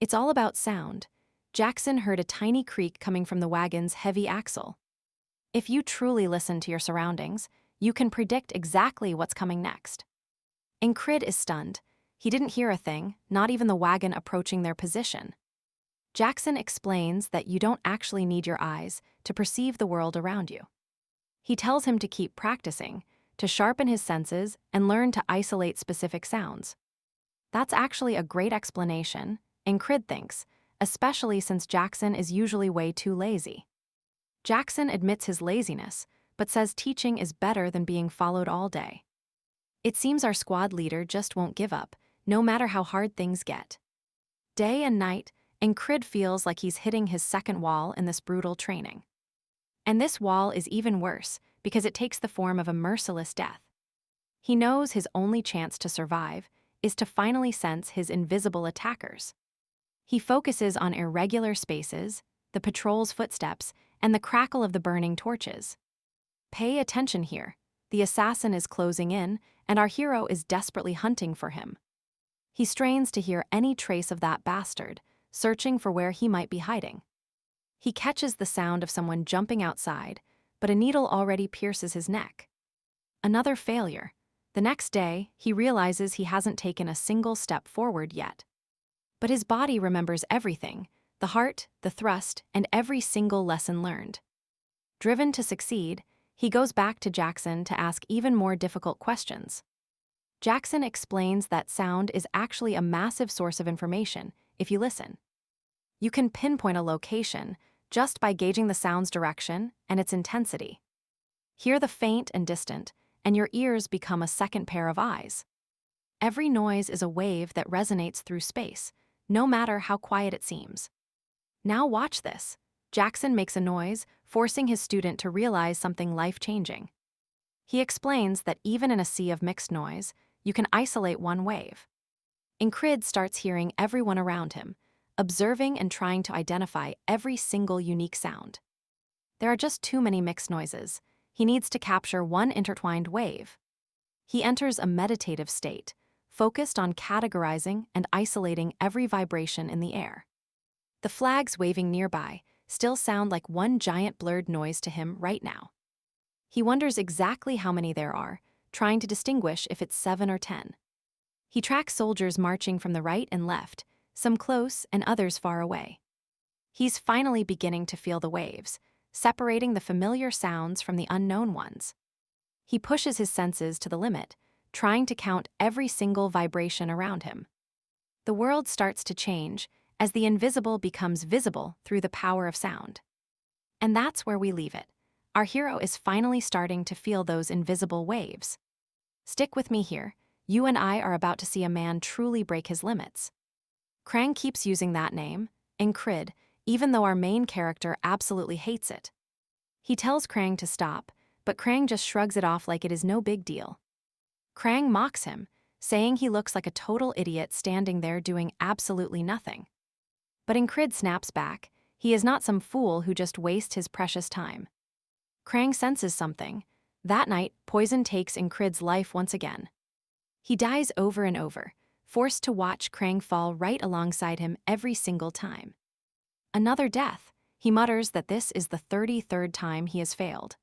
It's all about sound. Jackson heard a tiny creak coming from the wagon's heavy axle. If you truly listen to your surroundings, you can predict exactly what's coming next. Enkrid is stunned. He didn't hear a thing, not even the wagon approaching their position. Jackson explains that you don't actually need your eyes to perceive the world around you. He tells him to keep practicing, to sharpen his senses and learn to isolate specific sounds. That's actually a great explanation, Enkrid thinks, especially since Jackson is usually way too lazy. Jackson admits his laziness, but says teaching is better than being followed all day. It seems our squad leader just won't give up, no matter how hard things get. Day and night, Enkrid feels like he's hitting his second wall in this brutal training. And this wall is even worse because it takes the form of a merciless death. He knows his only chance to survive is to finally sense his invisible attackers. He focuses on irregular spaces, the patrol's footsteps, and the crackle of the burning torches. Pay attention here. The assassin is closing in, and our hero is desperately hunting for him. He strains to hear any trace of that bastard, searching for where he might be hiding. He catches the sound of someone jumping outside, but a needle already pierces his neck. Another failure. The next day, he realizes he hasn't taken a single step forward yet. But his body remembers everything, the heart, the thrust, and every single lesson learned. Driven to succeed, he goes back to Jackson to ask even more difficult questions. Jackson explains that sound is actually a massive source of information if you listen. You can pinpoint a location just by gauging the sound's direction and its intensity. Hear the faint and distant, and your ears become a second pair of eyes. Every noise is a wave that resonates through space, no matter how quiet it seems. Now watch this. Jackson makes a noise, forcing his student to realize something life-changing. He explains that even in a sea of mixed noise, you can isolate one wave. Enkrid starts hearing everyone around him, observing and trying to identify every single unique sound. There are just too many mixed noises. He needs to capture one intertwined wave. He enters a meditative state, focused on categorizing and isolating every vibration in the air. The flags waving nearby still sound like one giant blurred noise to him right now. He wonders exactly how many there are, trying to distinguish if it's 7 or 10. He tracks soldiers marching from the right and left, some close and others far away. He's finally beginning to feel the waves, separating the familiar sounds from the unknown ones. He pushes his senses to the limit, trying to count every single vibration around him. The world starts to change as the invisible becomes visible through the power of sound. And that's where we leave it. Our hero is finally starting to feel those invisible waves. Stick with me here. You and I are about to see a man truly break his limits. Krang keeps using that name, Enkrid, even though our main character absolutely hates it. He tells Krang to stop, but Krang just shrugs it off like it is no big deal. Krang mocks him, saying he looks like a total idiot standing there doing absolutely nothing. But Enkrid snaps back. He is not some fool who just wastes his precious time. Krang senses something. That night, poison takes Enkrid's life once again. He dies over and over, forced to watch Krang fall right alongside him every single time. Another death. He mutters that this is the 33rd time he has failed.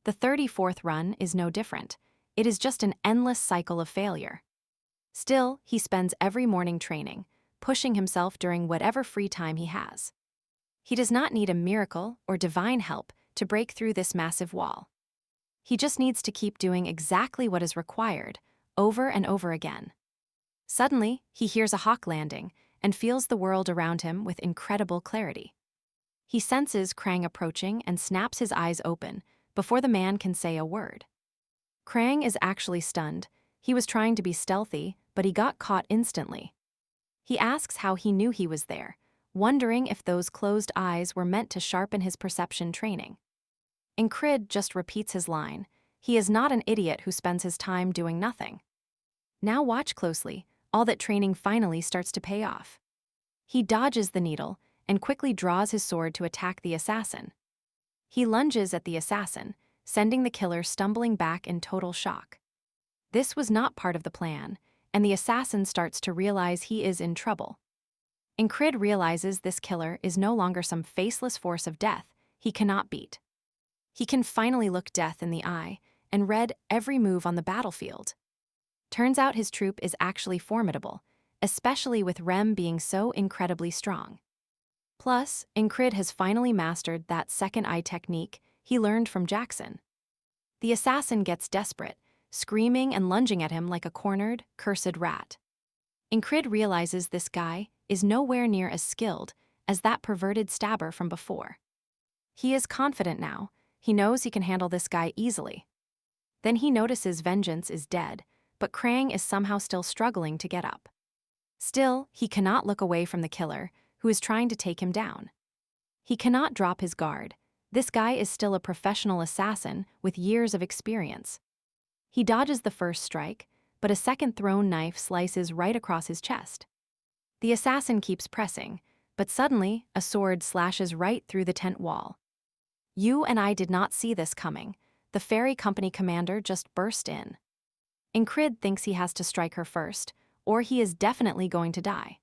The 34th run is no different. It is just an endless cycle of failure. Still, he spends every morning training, pushing himself during whatever free time he has. He does not need a miracle or divine help to break through this massive wall. He just needs to keep doing exactly what is required, over and over again. Suddenly, he hears a hawk landing and feels the world around him with incredible clarity. He senses Krang approaching and snaps his eyes open before the man can say a word. Krang is actually stunned. He was trying to be stealthy, but he got caught instantly. He asks how he knew he was there, wondering if those closed eyes were meant to sharpen his perception training. Enkrid just repeats his line. He is not an idiot who spends his time doing nothing. Now watch closely. All that training finally starts to pay off. He dodges the needle and quickly draws his sword to attack the assassin. He lunges at the assassin, sending the killer stumbling back in total shock. This was not part of the plan, and the assassin starts to realize he is in trouble. Enkrid realizes this killer is no longer some faceless force of death he cannot beat. He can finally look death in the eye and read every move on the battlefield. Turns out his troop is actually formidable, especially with Rem being so incredibly strong. Plus, Enkrid has finally mastered that second eye technique he learned from Jackson. The assassin gets desperate, screaming and lunging at him like a cornered, cursed rat. Enkrid realizes this guy is nowhere near as skilled as that perverted stabber from before. He is confident now. He knows he can handle this guy easily. Then he notices Vengeance is dead, but Krang is somehow still struggling to get up. Still, he cannot look away from the killer, who is trying to take him down. He cannot drop his guard. This guy is still a professional assassin with years of experience. He dodges the first strike, but a second thrown knife slices right across his chest. The assassin keeps pressing, but suddenly a sword slashes right through the tent wall. You and I did not see this coming. The ferry company commander just burst in. Enkrid thinks he has to strike her first, or he is definitely going to die.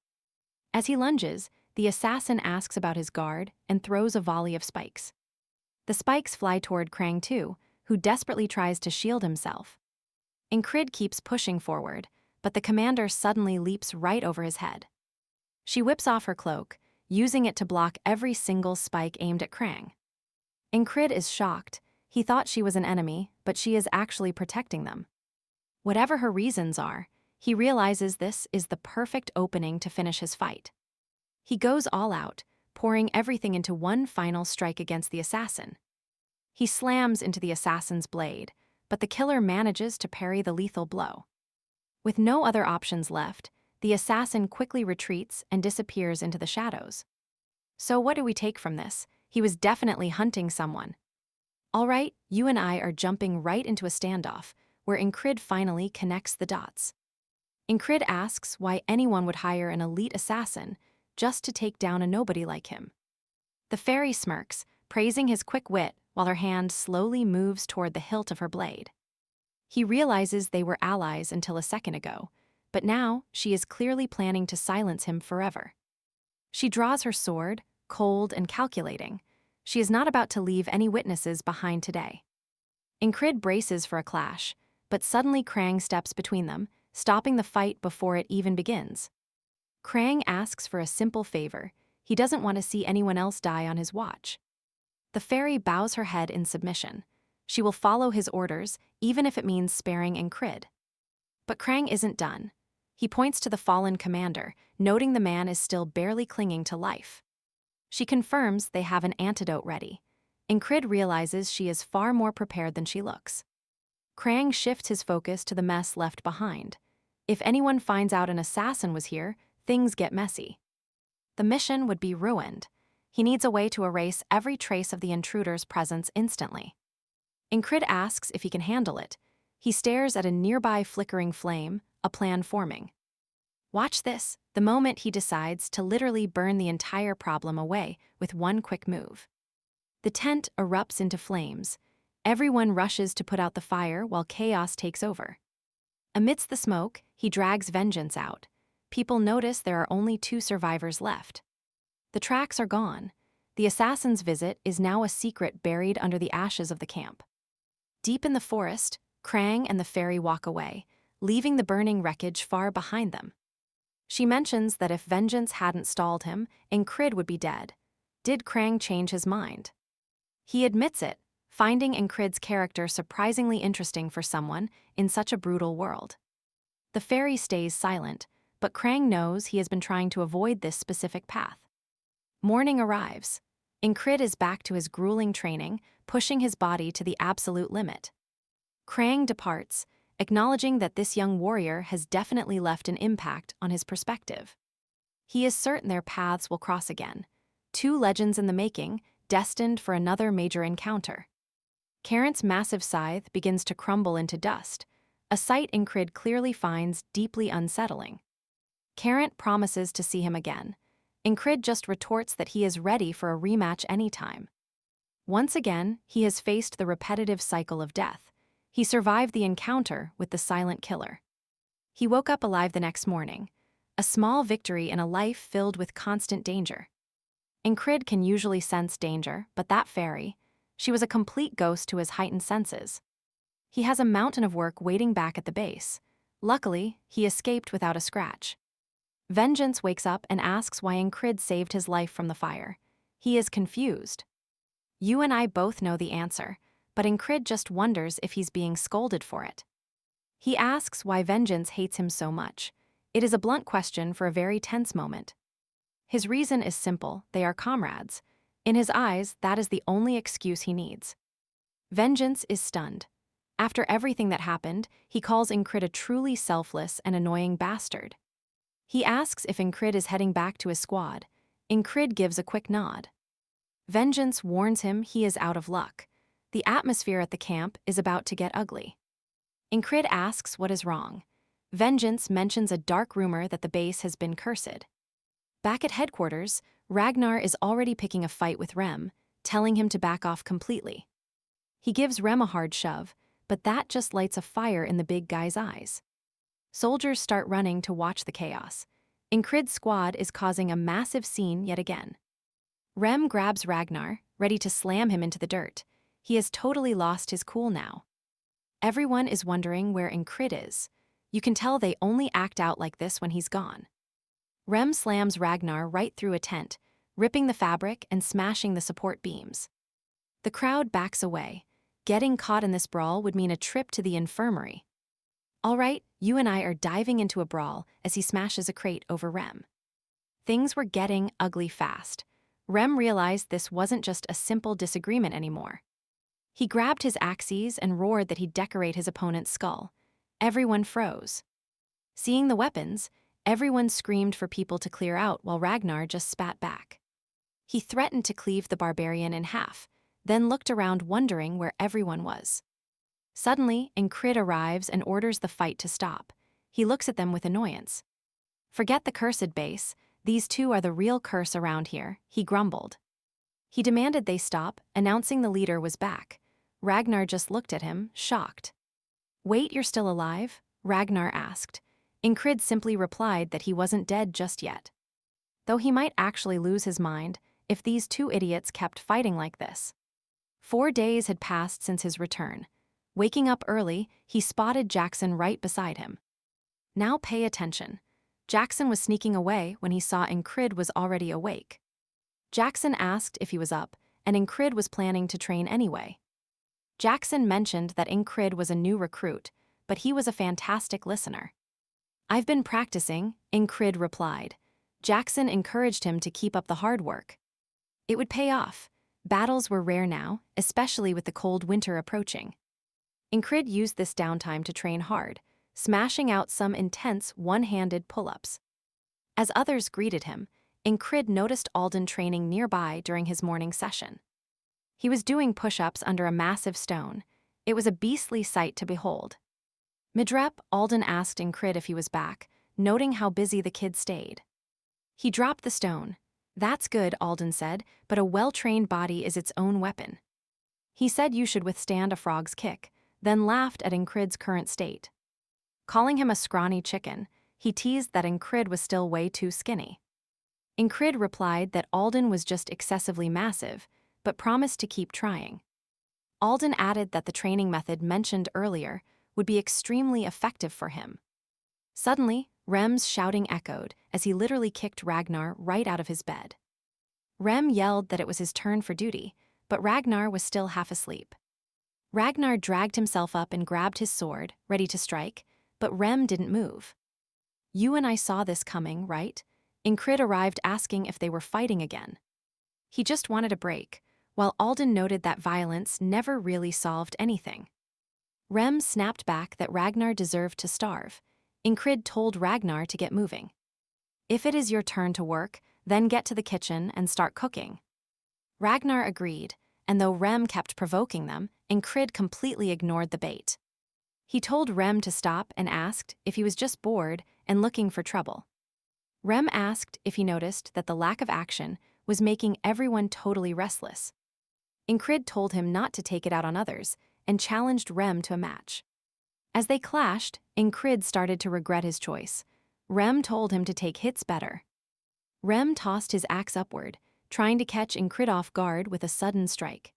As he lunges, the assassin asks about his guard and throws a volley of spikes. The spikes fly toward Krang too, who desperately tries to shield himself. Enkrid keeps pushing forward, but the commander suddenly leaps right over his head. She whips off her cloak, using it to block every single spike aimed at Krang. Enkrid is shocked. He thought she was an enemy, but she is actually protecting them. Whatever her reasons are, he realizes this is the perfect opening to finish his fight. He goes all out, pouring everything into one final strike against the assassin. He slams into the assassin's blade, but the killer manages to parry the lethal blow. With no other options left, the assassin quickly retreats and disappears into the shadows. So what do we take from this? He was definitely hunting someone. All right, you and I are jumping right into a standoff, where Enkrid finally connects the dots. Enkrid asks why anyone would hire an elite assassin just to take down a nobody like him. The fairy smirks, praising his quick wit while her hand slowly moves toward the hilt of her blade. He realizes they were allies until a second ago, but now she is clearly planning to silence him forever. She draws her sword, cold and calculating. She is not about to leave any witnesses behind today. Enkrid braces for a clash, but suddenly Krang steps between them, stopping the fight before it even begins. Krang asks for a simple favor. He doesn't want to see anyone else die on his watch. The fairy bows her head in submission. She will follow his orders, even if it means sparing Enkrid. But Krang isn't done. He points to the fallen commander, noting the man is still barely clinging to life. She confirms they have an antidote ready. Enkrid realizes she is far more prepared than she looks. Krang shifts his focus to the mess left behind. If anyone finds out an assassin was here, things get messy. The mission would be ruined. He needs a way to erase every trace of the intruder's presence instantly. Enkrid asks if he can handle it. He stares at a nearby flickering flame, a plan forming. Watch this, the moment he decides to literally burn the entire problem away with one quick move. The tent erupts into flames. Everyone rushes to put out the fire while chaos takes over. Amidst the smoke, he drags Vengeance out. People notice there are only 2 survivors left. The tracks are gone. The assassin's visit is now a secret buried under the ashes of the camp. Deep in the forest, Krang and the fairy walk away, leaving the burning wreckage far behind them. She mentions that if Vengeance hadn't stalled him, Enkrid would be dead. Did Krang change his mind? He admits it, finding Enkrid's character surprisingly interesting for someone in such a brutal world. The fairy stays silent, but Krang knows he has been trying to avoid this specific path. Morning arrives. Enkrid is back to his grueling training, pushing his body to the absolute limit. Krang departs, acknowledging that this young warrior has definitely left an impact on his perspective. He is certain their paths will cross again. 2 legends in the making, destined for another major encounter. Carrant's massive scythe begins to crumble into dust, a sight Enkrid clearly finds deeply unsettling. Carrant promises to see him again. Enkrid just retorts that he is ready for a rematch anytime. Once again, he has faced the repetitive cycle of death. He survived the encounter with the silent killer. He woke up alive the next morning, a small victory in a life filled with constant danger. Enkrid can usually sense danger, but that fairy, she was a complete ghost to his heightened senses. He has a mountain of work waiting back at the base. Luckily, he escaped without a scratch. Vengeance wakes up and asks why Enkrid saved his life from the fire. He is confused. You and I both know the answer, but Enkrid just wonders if he's being scolded for it. He asks why Vengeance hates him so much. It is a blunt question for a very tense moment. His reason is simple: they are comrades. In his eyes, that is the only excuse he needs. Vengeance is stunned. After everything that happened, he calls Enkrid a truly selfless and annoying bastard. He asks if Enkrid is heading back to his squad. Enkrid gives a quick nod. Vengeance warns him he is out of luck. The atmosphere at the camp is about to get ugly. Enkrid asks what is wrong. Vengeance mentions a dark rumor that the base has been cursed. Back at headquarters, Ragnar is already picking a fight with Rem, telling him to back off completely. He gives Rem a hard shove, but that just lights a fire in the big guy's eyes. Soldiers start running to watch the chaos. Enkrid's squad is causing a massive scene yet again. Rem grabs Ragnar, ready to slam him into the dirt. He has totally lost his cool now. Everyone is wondering where Enkrid is. You can tell they only act out like this when he's gone. Rem slams Ragnar right through a tent, ripping the fabric and smashing the support beams. The crowd backs away. Getting caught in this brawl would mean a trip to the infirmary. All right, you and I are diving into a brawl as he smashes a crate over Rem. Things were getting ugly fast. Rem realized this wasn't just a simple disagreement anymore. He grabbed his axes and roared that he'd decorate his opponent's skull. Everyone froze. Seeing the weapons, everyone screamed for people to clear out while Ragnar just spat back. He threatened to cleave the barbarian in half, then looked around wondering where everyone was. Suddenly, Enkrid arrives and orders the fight to stop. He looks at them with annoyance. Forget the cursed base, these two are the real curse around here, he grumbled. He demanded they stop, announcing the leader was back. Ragnar just looked at him, shocked. Wait, you're still alive? Ragnar asked. Enkrid simply replied that he wasn't dead just yet. Though he might actually lose his mind if these two idiots kept fighting like this. 4 days had passed since his return. Waking up early, he spotted Jackson right beside him. Now pay attention. Jackson was sneaking away when he saw Enkrid was already awake. Jackson asked if he was up, and Enkrid was planning to train anyway. Jackson mentioned that Enkrid was a new recruit, but he was a fantastic listener. I've been practicing, Enkrid replied. Jackson encouraged him to keep up the hard work. It would pay off. Battles were rare now, especially with the cold winter approaching. Enkrid used this downtime to train hard, smashing out some intense one-handed pull-ups. As others greeted him, Enkrid noticed Alden training nearby during his morning session. He was doing push-ups under a massive stone. It was a beastly sight to behold. Midrep, Alden asked Enkrid if he was back, noting how busy the kid stayed. He dropped the stone. That's good, Alden said, but a well-trained body is its own weapon. He said you should withstand a frog's kick, then laughed at Enkrid's current state. Calling him a scrawny chicken, he teased that Enkrid was still way too skinny. Enkrid replied that Alden was just excessively massive, but promised to keep trying. Alden added that the training method mentioned earlier would be extremely effective for him. Suddenly, Rem's shouting echoed as he literally kicked Ragnar right out of his bed. Rem yelled that it was his turn for duty, but Ragnar was still half asleep. Ragnar dragged himself up and grabbed his sword, ready to strike, but Rem didn't move. You and I saw this coming, right? Enkrid arrived asking if they were fighting again. He just wanted a break, while Alden noted that violence never really solved anything. Rem snapped back that Ragnar deserved to starve. Enkrid told Ragnar to get moving. If it is your turn to work, then get to the kitchen and start cooking. Ragnar agreed, and though Rem kept provoking them, Enkrid completely ignored the bait. He told Rem to stop and asked if he was just bored and looking for trouble. Rem asked if he noticed that the lack of action was making everyone totally restless. Enkrid told him not to take it out on others and challenged Rem to a match. As they clashed, Enkrid started to regret his choice. Rem told him to take hits better. Rem tossed his axe upward, trying to catch Enkrid off guard with a sudden strike.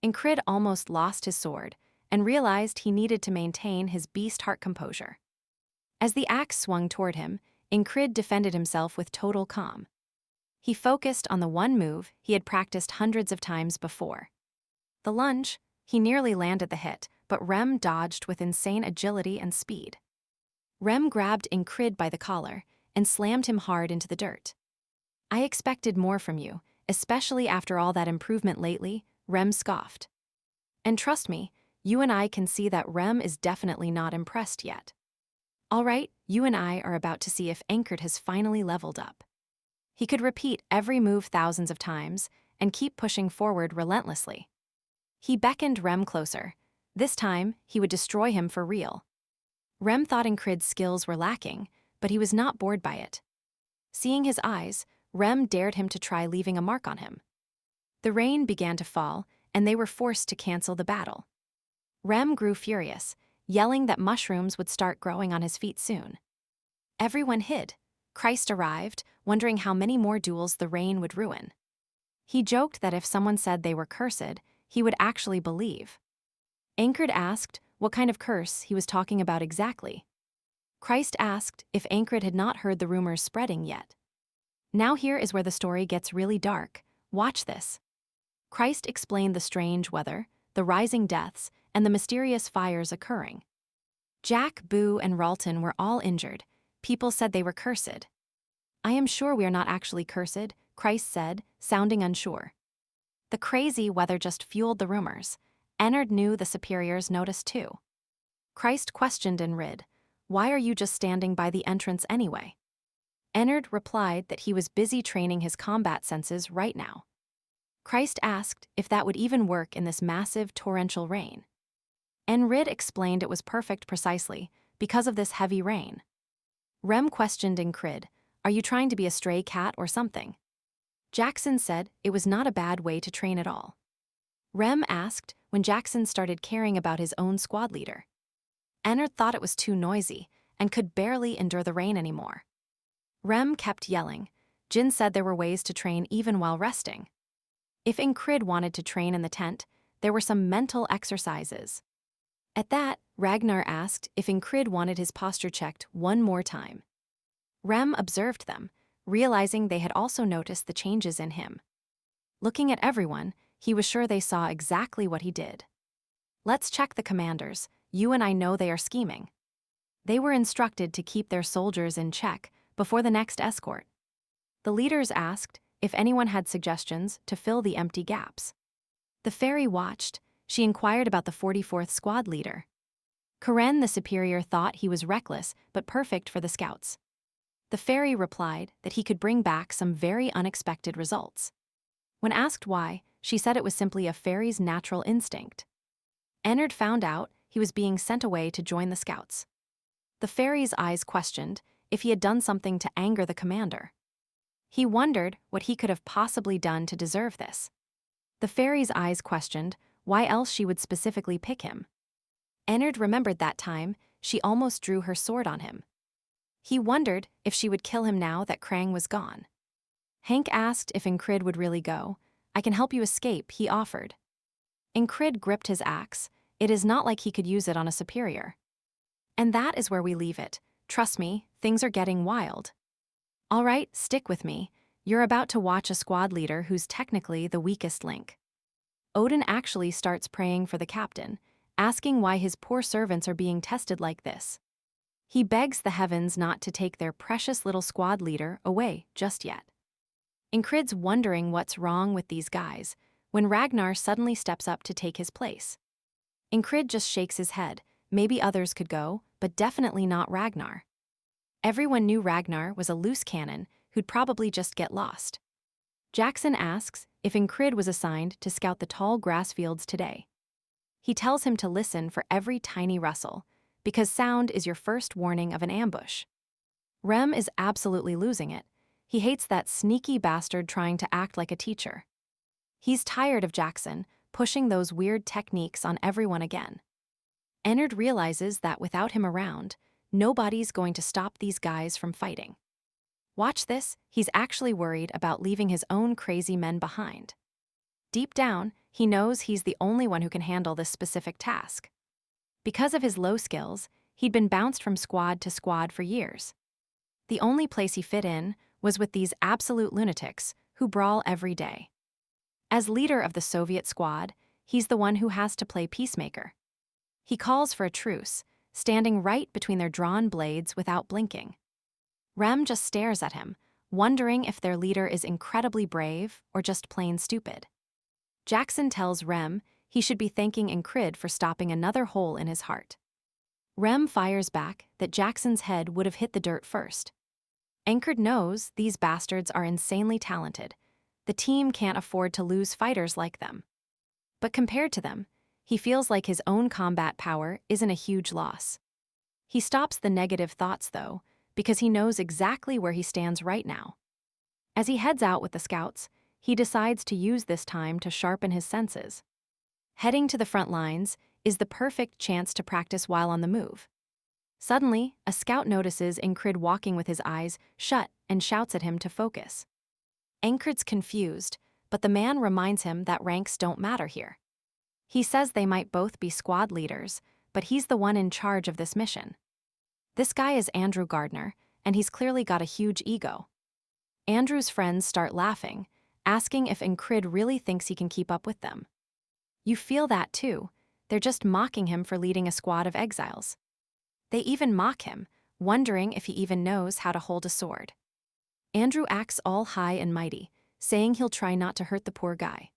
Enkrid almost lost his sword and realized he needed to maintain his beast-heart composure. As the axe swung toward him, Enkrid defended himself with total calm. He focused on the one move he had practiced hundreds of times before. The lunge. He nearly landed the hit, but Rem dodged with insane agility and speed. Rem grabbed Enkrid by the collar and slammed him hard into the dirt. I expected more from you, especially after all that improvement lately, Rem scoffed. And trust me, you and I can see that Rem is definitely not impressed yet. All right, you and I are about to see if Enkrid has finally leveled up. He could repeat every move thousands of times and keep pushing forward relentlessly. He beckoned Rem closer. This time, he would destroy him for real. Rem thought Enkrid's skills were lacking, but he was not bored by it. Seeing his eyes, Rem dared him to try leaving a mark on him. The rain began to fall, and they were forced to cancel the battle. Rem grew furious, yelling that mushrooms would start growing on his feet soon. Everyone hid. Christ arrived, wondering how many more duels the rain would ruin. He joked that if someone said they were cursed, he would actually believe. Enkrid asked what kind of curse he was talking about exactly. Christ asked if Enkrid had not heard the rumors spreading yet. Now here is where the story gets really dark. Watch this. Christ explained the strange weather, the rising deaths, and the mysterious fires occurring. Jack, Boo, and Ralton were all injured. People said they were cursed. I am sure we are not actually cursed, Christ said, sounding unsure. The crazy weather just fueled the rumors. Enkrid knew the superiors noticed too. Christ questioned Enkrid, "Why are you just standing by the entrance anyway?" Enkrid replied that he was busy training his combat senses right now. Christ asked if that would even work in this massive torrential rain. Enkrid explained it was perfect precisely because of this heavy rain. Rem questioned Enkrid, "Are you trying to be a stray cat or something?" Jackson said it was not a bad way to train at all. Rem asked when Jackson started caring about his own squad leader. Enkrid thought it was too noisy and could barely endure the rain anymore. Rem kept yelling. Jin said there were ways to train even while resting. If Enkrid wanted to train in the tent, there were some mental exercises. At that, Ragnar asked if Enkrid wanted his posture checked one more time. Rem observed them, realizing they had also noticed the changes in him. Looking at everyone, he was sure they saw exactly what he did. "Let's check the commanders. You and I know they are scheming." They were instructed to keep their soldiers in check before the next escort. The leaders asked if anyone had suggestions to fill the empty gaps. The fairy watched. She inquired about the 44th squad leader. Karen, the superior, thought he was reckless but perfect for the scouts. The fairy replied that he could bring back some very unexpected results. When asked why, she said it was simply a fairy's natural instinct. Enkrid found out he was being sent away to join the scouts. The fairy's eyes questioned if he had done something to anger the commander. He wondered what he could have possibly done to deserve this. The fairy's eyes questioned why else she would specifically pick him. Enkrid remembered that time she almost drew her sword on him. He wondered if she would kill him now that Krang was gone. Hank asked if Enkrid would really go. "I can help you escape," he offered. Enkrid gripped his axe. It is not like he could use it on a superior. And that is where we leave it. Trust me, things are getting wild. All right, stick with me. You're about to watch a squad leader who's technically the weakest link. Odin actually starts praying for the captain, asking why his poor servants are being tested like this. He begs the heavens not to take their precious little squad leader away just yet. Enkrid's wondering what's wrong with these guys when Ragnar suddenly steps up to take his place. Enkrid just shakes his head. Maybe others could go, but definitely not Ragnar. Everyone knew Ragnar was a loose cannon who'd probably just get lost. Jackson asks if Enkrid was assigned to scout the tall grass fields today. He tells him to listen for every tiny rustle, because sound is your first warning of an ambush. Rem is absolutely losing it. He hates that sneaky bastard trying to act like a teacher. He's tired of Jackson pushing those weird techniques on everyone again. Enkrid realizes that without him around, nobody's going to stop these guys from fighting. Watch this, he's actually worried about leaving his own crazy men behind. Deep down, he knows he's the only one who can handle this specific task. Because of his low skills, he'd been bounced from squad to squad for years. The only place he fit in was with these absolute lunatics who brawl every day. As leader of the Soviet squad, he's the one who has to play peacemaker. He calls for a truce, standing right between their drawn blades without blinking. Rem just stares at him, wondering if their leader is incredibly brave or just plain stupid. Jackson tells Rem he should be thanking Enkrid for stopping another hole in his heart. Rem fires back that Jackson's head would have hit the dirt first. Enkrid knows these bastards are insanely talented. The team can't afford to lose fighters like them. But compared to them, he feels like his own combat power isn't a huge loss. He stops the negative thoughts, though, because he knows exactly where he stands right now. As he heads out with the scouts, he decides to use this time to sharpen his senses. Heading to the front lines is the perfect chance to practice while on the move. Suddenly, a scout notices Enkrid walking with his eyes shut and shouts at him to focus. Enkrid's confused, but the man reminds him that ranks don't matter here. He says they might both be squad leaders, but he's the one in charge of this mission. This guy is Andrew Gardner, and he's clearly got a huge ego. Andrew's friends start laughing, asking if Enkrid really thinks he can keep up with them. You feel that too. They're just mocking him for leading a squad of exiles. They even mock him, wondering if he even knows how to hold a sword. Andrew acts all high and mighty, saying he'll try not to hurt the poor guy.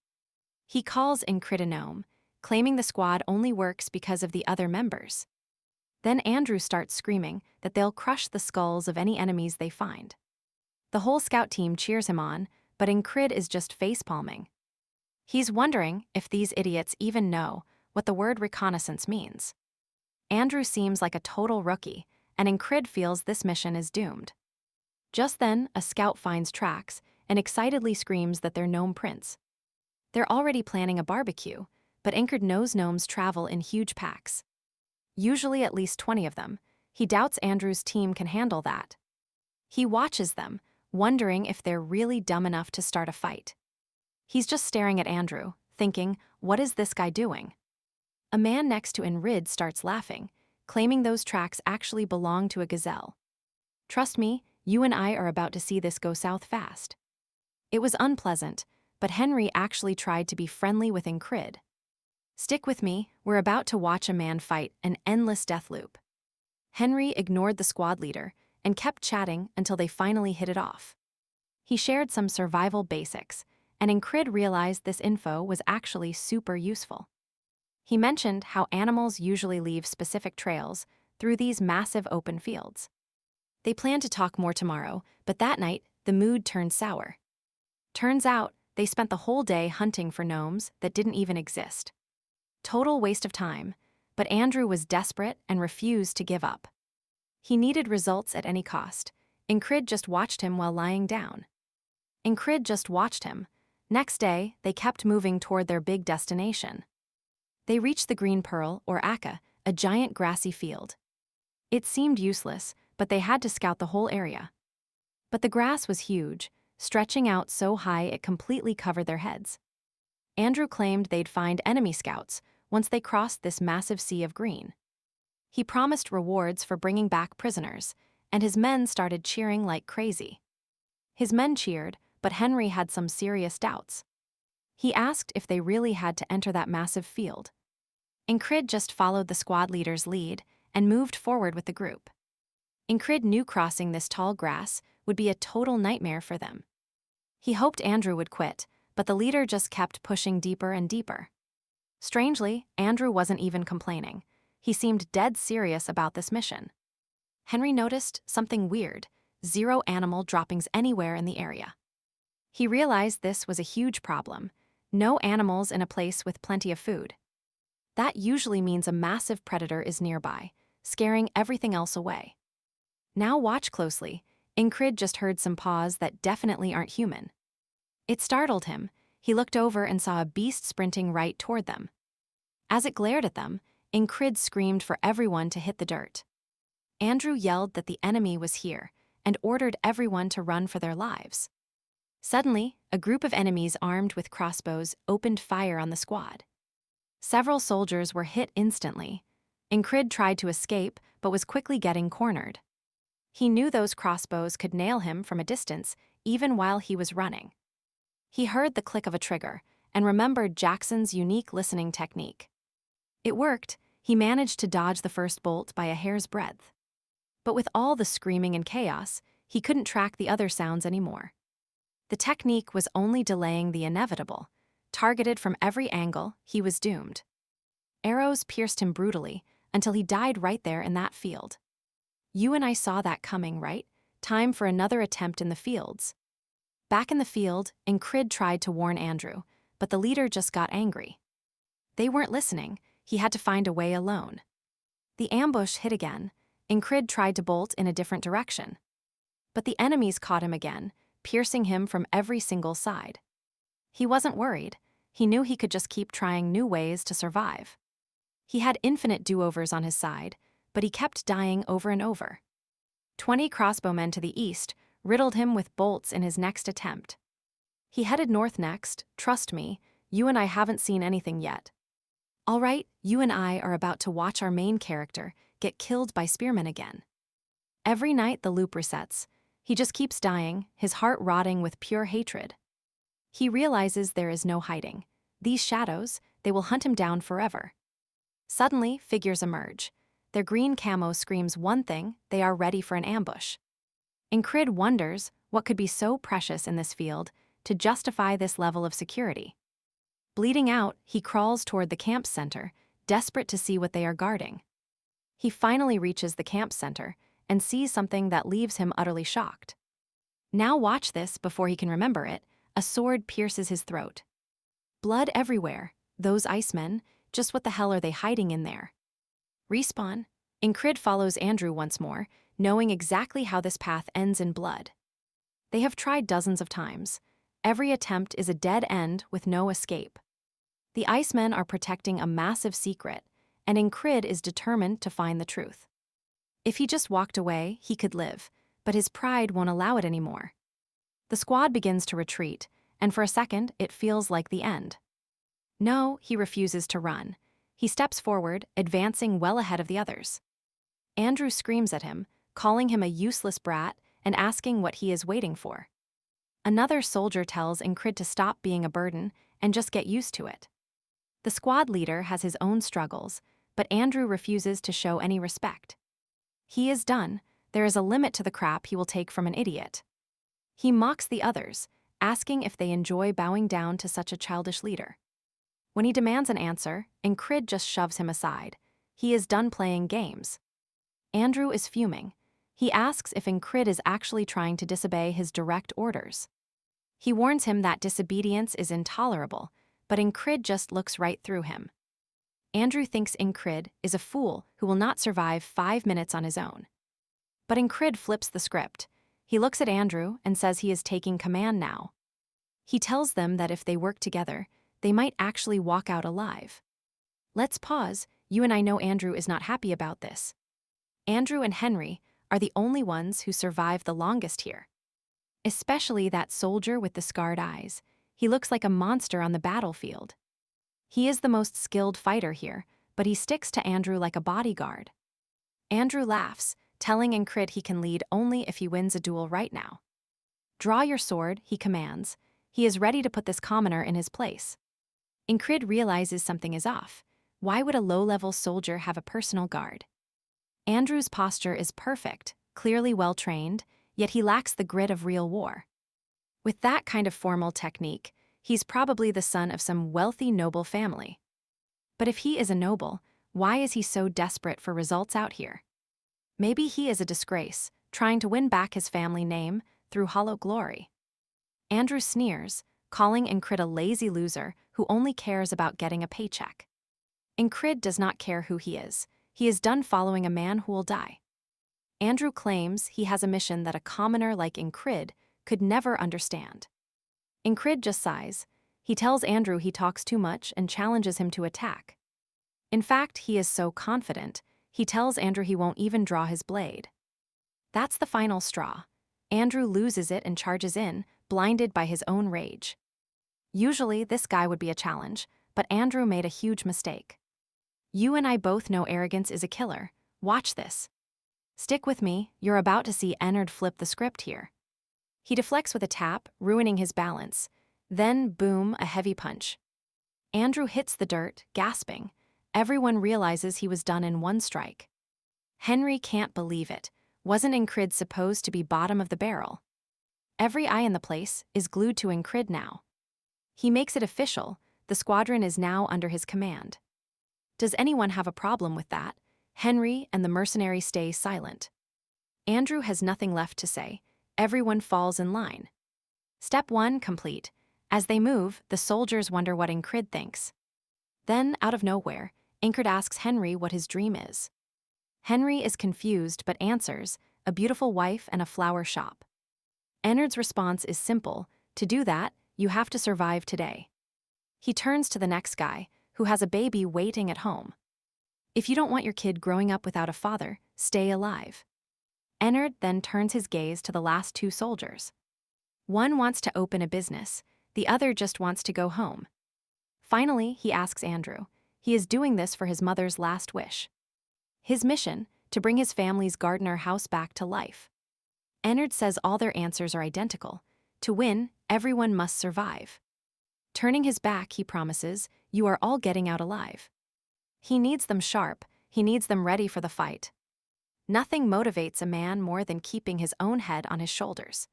He calls Enkrid a gnome, claiming the squad only works because of the other members. Then Andrew starts screaming that they'll crush the skulls of any enemies they find. The whole scout team cheers him on, but Enkrid is just facepalming. He's wondering if these idiots even know what the word reconnaissance means. Andrew seems like a total rookie, and Enkrid feels this mission is doomed. Just then, a scout finds tracks and excitedly screams that they're gnome prints. They're already planning a barbecue, but Enkrid knows gnomes travel in huge packs. Usually at least 20 of them. He doubts Andrew's team can handle that. He watches them, wondering if they're really dumb enough to start a fight. He's just staring at Andrew, thinking, what is this guy doing? A man next to Enkrid starts laughing, claiming those tracks actually belong to a gazelle. Trust me, you and I are about to see this go south fast. It was unpleasant, but Henry actually tried to be friendly with Enkrid. Stick with me, we're about to watch a man fight an endless death loop. Henry ignored the squad leader and kept chatting until they finally hit it off. He shared some survival basics, and Enkrid realized this info was actually super useful. He mentioned how animals usually leave specific trails through these massive open fields. They planned to talk more tomorrow, but that night, the mood turned sour. Turns out, they spent the whole day hunting for gnomes that didn't even exist. Total waste of time, but Andrew was desperate and refused to give up. He needed results at any cost. Enkrid just watched him while lying down. Enkrid just watched him. Next day, they kept moving toward their big destination. They reached the Green Pearl, or Akka, a giant grassy field. It seemed useless, but they had to scout the whole area. But the grass was huge, stretching out so high it completely covered their heads. Andrew claimed they'd find enemy scouts once they crossed this massive sea of green. He promised rewards for bringing back prisoners, and his men started cheering like crazy. His men cheered, but Henry had some serious doubts. He asked if they really had to enter that massive field. Enkrid just followed the squad leader's lead and moved forward with the group. Enkrid knew crossing this tall grass would be a total nightmare for them. He hoped Andrew would quit, but the leader just kept pushing deeper and deeper. Strangely, Andrew wasn't even complaining. He seemed dead serious about this mission. Henry noticed something weird: 0 animal droppings anywhere in the area. He realized this was a huge problem. No animals in a place with plenty of food. That usually means a massive predator is nearby, scaring everything else away. Now watch closely. Enkrid just heard some paws that definitely aren't human. It startled him. He looked over and saw a beast sprinting right toward them. As it glared at them, Enkrid screamed for everyone to hit the dirt. Andrew yelled that the enemy was here and ordered everyone to run for their lives. Suddenly, a group of enemies armed with crossbows opened fire on the squad. Several soldiers were hit instantly. Enkrid tried to escape, but was quickly getting cornered. He knew those crossbows could nail him from a distance, even while he was running. He heard the click of a trigger and remembered Jackson's unique listening technique. It worked. He managed to dodge the first bolt by a hair's breadth. But with all the screaming and chaos, he couldn't track the other sounds anymore. The technique was only delaying the inevitable. Targeted from every angle, he was doomed. Arrows pierced him brutally until he died right there in that field. You and I saw that coming, right? Time for another attempt in the fields. Back in the field, Enkrid tried to warn Andrew, but the leader just got angry. They weren't listening. He had to find a way alone. The ambush hit again. Enkrid tried to bolt in a different direction. But the enemies caught him again, piercing him from every single side. He wasn't worried. He knew he could just keep trying new ways to survive. He had infinite do-overs on his side, but he kept dying over and over. 20 crossbowmen to the east riddled him with bolts in his next attempt. He headed north next. Trust me, you and I haven't seen anything yet. All right, you and I are about to watch our main character get killed by spearmen again. Every night the loop resets. He just keeps dying, his heart rotting with pure hatred. He realizes there is no hiding. These shadows, they will hunt him down forever. Suddenly, figures emerge. Their green camo screams one thing: they are ready for an ambush. Enkrid wonders what could be so precious in this field to justify this level of security. Bleeding out, he crawls toward the camp center, desperate to see what they are guarding. He finally reaches the camp center and sees something that leaves him utterly shocked. Now watch this before he can remember it. A sword pierces his throat. Blood everywhere. Those icemen, just what the hell are they hiding in there? Respawn. Enkrid follows Andrew once more, knowing exactly how this path ends in blood. They have tried dozens of times. Every attempt is a dead end with no escape. The icemen are protecting a massive secret, and Enkrid is determined to find the truth. If he just walked away, he could live, but his pride won't allow it anymore. The squad begins to retreat, and for a second, it feels like the end. No, he refuses to run. He steps forward, advancing well ahead of the others. Andrew screams at him, calling him a useless brat and asking what he is waiting for. Another soldier tells Enkrid to stop being a burden and just get used to it. The squad leader has his own struggles, but Andrew refuses to show any respect. He is done. There is a limit to the crap he will take from an idiot. He mocks the others, asking if they enjoy bowing down to such a childish leader. When he demands an answer, Enkrid just shoves him aside. He is done playing games. Andrew is fuming. He asks if Enkrid is actually trying to disobey his direct orders. He warns him that disobedience is intolerable, but Enkrid just looks right through him. Andrew thinks Enkrid is a fool who will not survive 5 minutes on his own. But Enkrid flips the script. He looks at Andrew and says he is taking command now. He tells them that if they work together, they might actually walk out alive. Let's pause. You and I know Andrew is not happy about this. Andrew and Henry are the only ones who survive the longest here. Especially that soldier with the scarred eyes. He looks like a monster on the battlefield. He is the most skilled fighter here, but he sticks to Andrew like a bodyguard. Andrew laughs, telling Enkrid he can lead only if he wins a duel right now. Draw your sword, he commands. He is ready to put this commoner in his place. Enkrid realizes something is off. Why would a low-level soldier have a personal guard? Andrew's posture is perfect, clearly well-trained, yet he lacks the grit of real war. With that kind of formal technique, he's probably the son of some wealthy noble family. But if he is a noble, why is he so desperate for results out here? Maybe he is a disgrace, trying to win back his family name through hollow glory. Andrew sneers, calling Enkrid a lazy loser who only cares about getting a paycheck. Enkrid does not care who he is. He is done following a man who will die. Andrew claims he has a mission that a commoner like Enkrid could never understand. Enkrid just sighs. He tells Andrew he talks too much and challenges him to attack. In fact, he is so confident, he tells Andrew he won't even draw his blade. That's the final straw. Andrew loses it and charges in, blinded by his own rage. Usually, this guy would be a challenge, but Andrew made a huge mistake. You and I both know arrogance is a killer. Watch this. Stick with me, you're about to see Enkrid flip the script here. He deflects with a tap, ruining his balance. Then, boom, a heavy punch. Andrew hits the dirt, gasping. Everyone realizes he was done in one strike. Henry can't believe it. Wasn't Enkrid supposed to be bottom of the barrel? Every eye in the place is glued to Enkrid now. He makes it official. The squadron is now under his command. Does anyone have a problem with that? Henry and the mercenary stay silent. Andrew has nothing left to say. Everyone falls in line. Step 1 complete. As they move, the soldiers wonder what Enkrid thinks. Then, out of nowhere, Enkrid asks Henry what his dream is. Henry is confused but answers, a beautiful wife and a flower shop. Enkrid's response is simple: to do that, you have to survive today. He turns to the next guy, who has a baby waiting at home. If you don't want your kid growing up without a father, stay alive. Enkrid then turns his gaze to the last 2 soldiers. One wants to open a business, the other just wants to go home. Finally, he asks Andrew. He is doing this for his mother's last wish. His mission, to bring his family's gardener house back to life. Enkrid says all their answers are identical. To win, everyone must survive. Turning his back, he promises, you are all getting out alive. He needs them sharp, He needs them ready for the fight. Nothing motivates a man more than keeping his own head on his shoulders.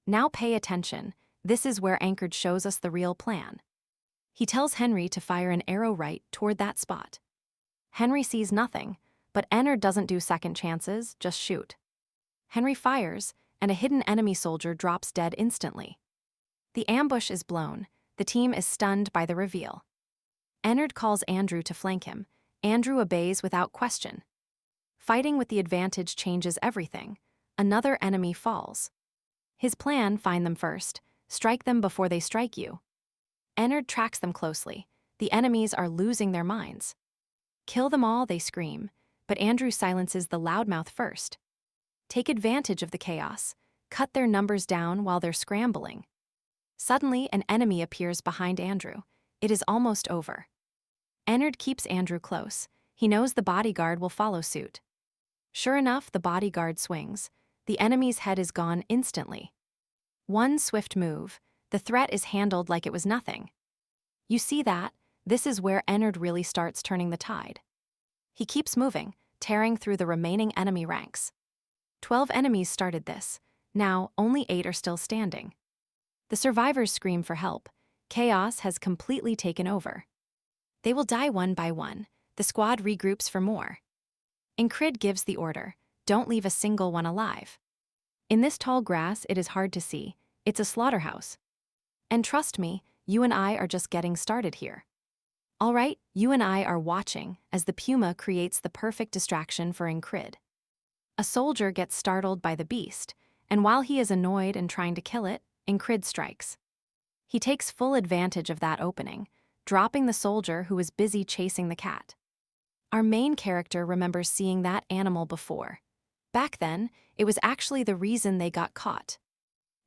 Now pay attention, this is where Enkrid shows us the real plan. He tells Henry to fire an arrow right toward that spot. Henry sees nothing, but Enkrid doesn't do second chances, just shoot. Henry fires, and a hidden enemy soldier drops dead instantly. The ambush is blown, the team is stunned by the reveal. Enkrid calls Andrew to flank him. Andrew obeys without question. Fighting with the advantage changes everything. Another enemy falls. His plan, find them first, strike them before they strike you. Enkrid tracks them closely. The enemies are losing their minds. Kill them all, they scream, but Andrew silences the loudmouth first. Take advantage of the chaos. Cut their numbers down while they're scrambling. Suddenly, an enemy appears behind Andrew. It is almost over. Enkrid keeps Andrew close. He knows the bodyguard will follow suit. Sure enough, the bodyguard swings. The enemy's head is gone instantly. One swift move, the threat is handled like it was nothing. You see that? This is where Enkrid really starts turning the tide. He keeps moving, tearing through the remaining enemy ranks. 12 enemies started this. Now, only 8 are still standing. The survivors scream for help. Chaos has completely taken over. They will die one by one. The squad regroups for more. Enkrid gives the order, don't leave a single one alive. In this tall grass, it is hard to see. It's a slaughterhouse. And trust me, you and I are just getting started here. All right, you and I are watching as the puma creates the perfect distraction for Enkrid. A soldier gets startled by the beast, and while he is annoyed and trying to kill it, Enkrid strikes. He takes full advantage of that opening, dropping the soldier who is busy chasing the cat. Our main character remembers seeing that animal before. Back then, it was actually the reason they got caught.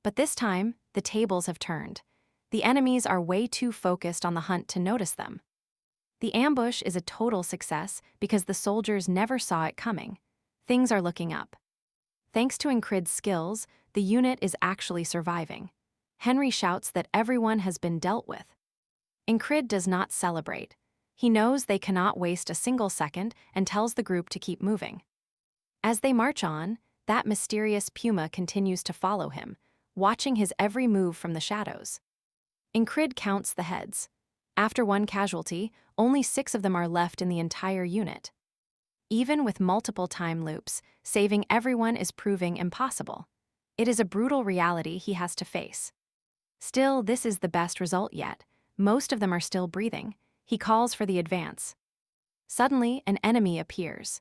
But this time, the tables have turned. The enemies are way too focused on the hunt to notice them. The ambush is a total success because the soldiers never saw it coming. Things are looking up. Thanks to Enkrid's skills, the unit is actually surviving. Henry shouts that everyone has been dealt with. Enkrid does not celebrate. He knows they cannot waste a single second and tells the group to keep moving. As they march on, that mysterious puma continues to follow him, watching his every move from the shadows. Enkrid counts the heads. After one casualty, only 6 of them are left in the entire unit. Even with multiple time loops, saving everyone is proving impossible. It is a brutal reality he has to face. Still, this is the best result yet. Most of them are still breathing. He calls for the advance. Suddenly, an enemy appears.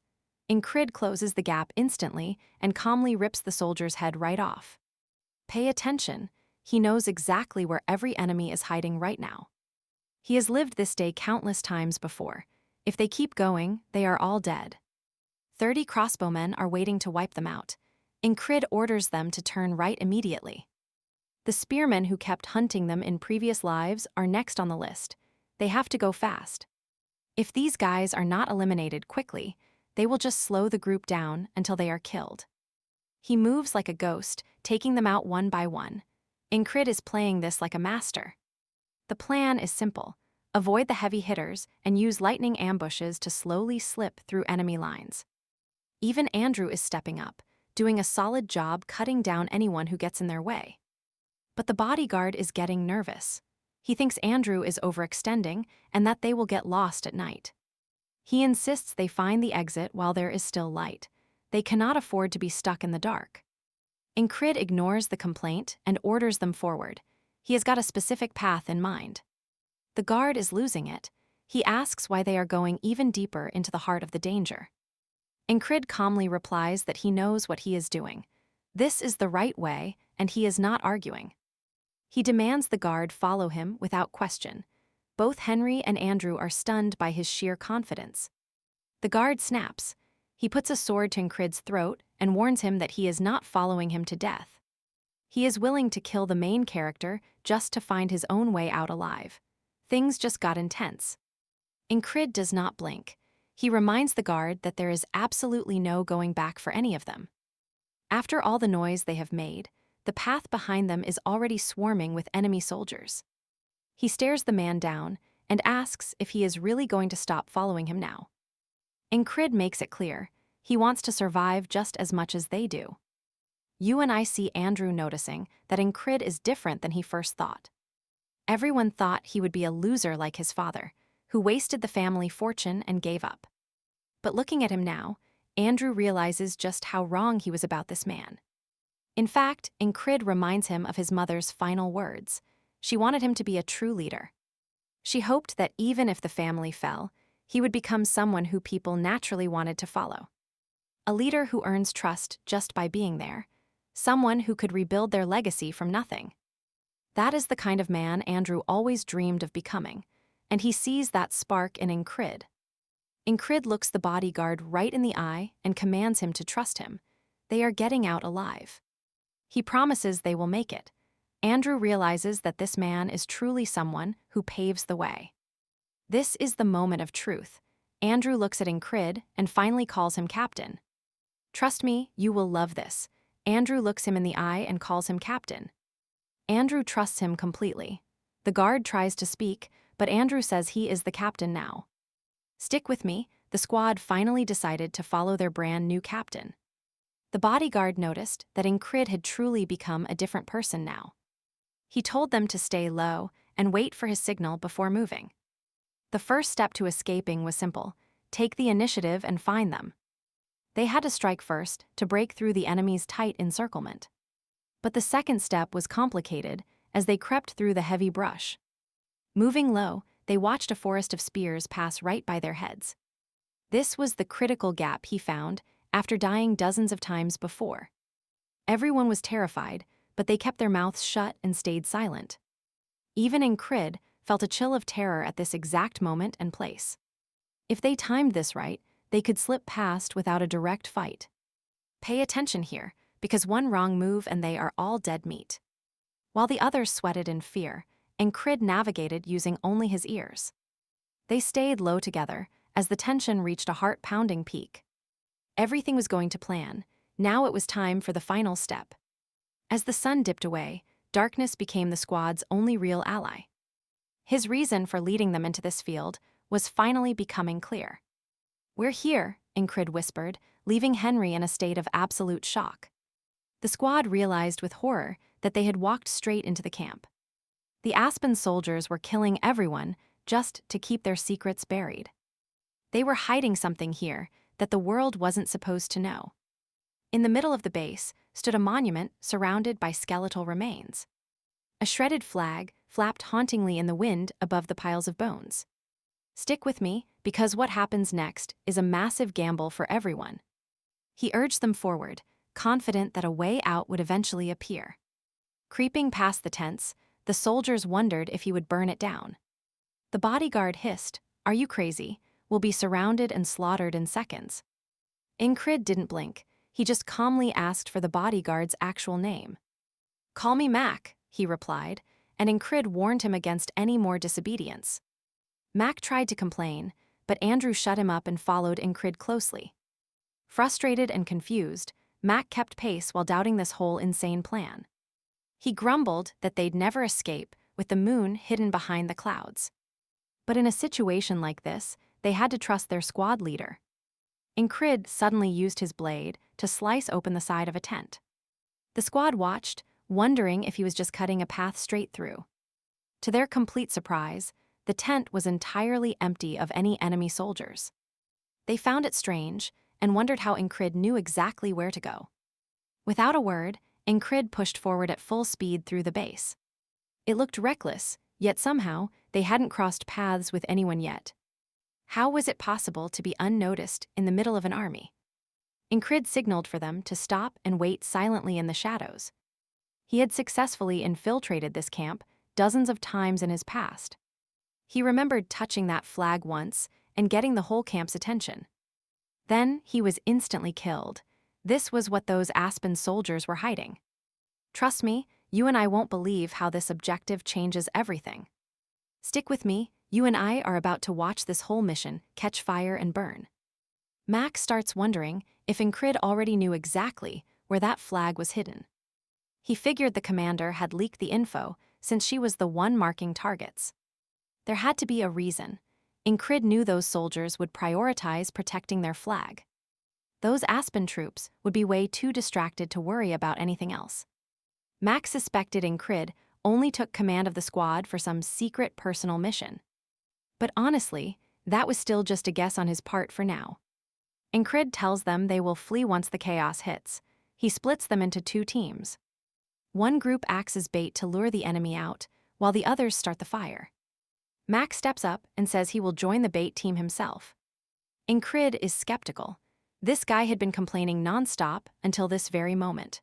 Enkrid closes the gap instantly and calmly rips the soldier's head right off. Pay attention. He knows exactly where every enemy is hiding right now. He has lived this day countless times before. If they keep going, they are all dead. 30 crossbowmen are waiting to wipe them out. Enkrid orders them to turn right immediately. The spearmen who kept hunting them in previous lives are next on the list. They have to go fast. If these guys are not eliminated quickly, they will just slow the group down until they are killed. He moves like a ghost, taking them out one by one. Enkrid is playing this like a master. The plan is simple. Avoid the heavy hitters and use lightning ambushes to slowly slip through enemy lines. Even Andrew is stepping up, doing a solid job cutting down anyone who gets in their way. But the bodyguard is getting nervous. He thinks Andrew is overextending and that they will get lost at night. He insists they find the exit while there is still light. They cannot afford to be stuck in the dark. Enkrid ignores the complaint and orders them forward. He has got a specific path in mind. The guard is losing it. He asks why they are going even deeper into the heart of the danger. Enkrid calmly replies that he knows what he is doing. This is the right way, and he is not arguing. He demands the guard follow him without question. Both Henry and Andrew are stunned by his sheer confidence. The guard snaps. He puts a sword to Enkrid's throat and warns him that he is not following him to death. He is willing to kill the main character just to find his own way out alive. Things just got intense. Enkrid does not blink. He reminds the guard that there is absolutely no going back for any of them. After all the noise they have made, the path behind them is already swarming with enemy soldiers. He stares the man down and asks if he is really going to stop following him now. Enkrid makes it clear he wants to survive just as much as they do. You and I see Andrew noticing that Enkrid is different than he first thought. Everyone thought he would be a loser like his father, who wasted the family fortune and gave up. But looking at him now, Andrew realizes just how wrong he was about this man. In fact, Enkrid reminds him of his mother's final words. She wanted him to be a true leader. She hoped that even if the family fell, he would become someone who people naturally wanted to follow. A leader who earns trust just by being there, someone who could rebuild their legacy from nothing. That is the kind of man Andrew always dreamed of becoming, and he sees that spark in Enkrid. Enkrid looks the bodyguard right in the eye and commands him to trust him. They are getting out alive. He promises they will make it. Andrew realizes that this man is truly someone who paves the way. This is the moment of truth. Andrew looks at Enkrid and finally calls him captain. Trust me, you will love this. Andrew looks him in the eye and calls him captain. Andrew trusts him completely. The guard tries to speak, but Andrew says he is the captain now. Stick with me, the squad finally decided to follow their brand new captain. The bodyguard noticed that Enkrid had truly become a different person now. He told them to stay low and wait for his signal before moving. The first step to escaping was simple: take the initiative and find them. They had to strike first to break through the enemy's tight encirclement. But the second step was complicated as they crept through the heavy brush. Moving low, they watched a forest of spears pass right by their heads. This was the critical gap he found after dying dozens of times before. Everyone was terrified, but they kept their mouths shut and stayed silent. Even Enkrid felt a chill of terror at this exact moment and place. If they timed this right, they could slip past without a direct fight. Pay attention here, because one wrong move and they are all dead meat. While the others sweated in fear, Enkrid navigated using only his ears. They stayed low together as the tension reached a heart-pounding peak. Everything was going to plan. Now it was time for the final step. As the sun dipped away, darkness became the squad's only real ally. His reason for leading them into this field was finally becoming clear. "We're here," Enkrid whispered, leaving Henry in a state of absolute shock. The squad realized with horror that they had walked straight into the camp. The Aspen soldiers were killing everyone just to keep their secrets buried. They were hiding something here that the world wasn't supposed to know. In the middle of the base stood a monument surrounded by skeletal remains. A shredded flag flapped hauntingly in the wind above the piles of bones. Stick with me, because what happens next is a massive gamble for everyone. He urged them forward, confident that a way out would eventually appear. Creeping past the tents, the soldiers wondered if he would burn it down. The bodyguard hissed, "Are you crazy? We'll be surrounded and slaughtered in seconds." Enkrid didn't blink. He just calmly asked for the bodyguard's actual name. "Call me Mac," he replied, and Enkrid warned him against any more disobedience. Mac tried to complain, but Andrew shut him up and followed Enkrid closely. Frustrated and confused, Mac kept pace while doubting this whole insane plan. He grumbled that they'd never escape with the moon hidden behind the clouds. But in a situation like this, they had to trust their squad leader. Enkrid suddenly used his blade to slice open the side of a tent. The squad watched, wondering if he was just cutting a path straight through. To their complete surprise, the tent was entirely empty of any enemy soldiers. They found it strange and wondered how Enkrid knew exactly where to go. Without a word, Enkrid pushed forward at full speed through the base. It looked reckless, yet somehow they hadn't crossed paths with anyone yet. How was it possible to be unnoticed in the middle of an army? Enkrid signaled for them to stop and wait silently in the shadows. He had successfully infiltrated this camp dozens of times in his past. He remembered touching that flag once and getting the whole camp's attention. Then he was instantly killed. This was what those Aspen soldiers were hiding. Trust me, you and I won't believe how this objective changes everything. Stick with me, you and I are about to watch this whole mission catch fire and burn. Mac starts wondering if Enkrid already knew exactly where that flag was hidden. He figured the commander had leaked the info since she was the one marking targets. There had to be a reason. Enkrid knew those soldiers would prioritize protecting their flag. Those Aspen troops would be way too distracted to worry about anything else. Max suspected Enkrid only took command of the squad for some secret personal mission. But honestly, that was still just a guess on his part for now. Enkrid tells them they will flee once the chaos hits. He splits them into two teams. One group acts as bait to lure the enemy out, while the others start the fire. Max steps up and says he will join the bait team himself. Enkrid is skeptical. This guy had been complaining nonstop until this very moment.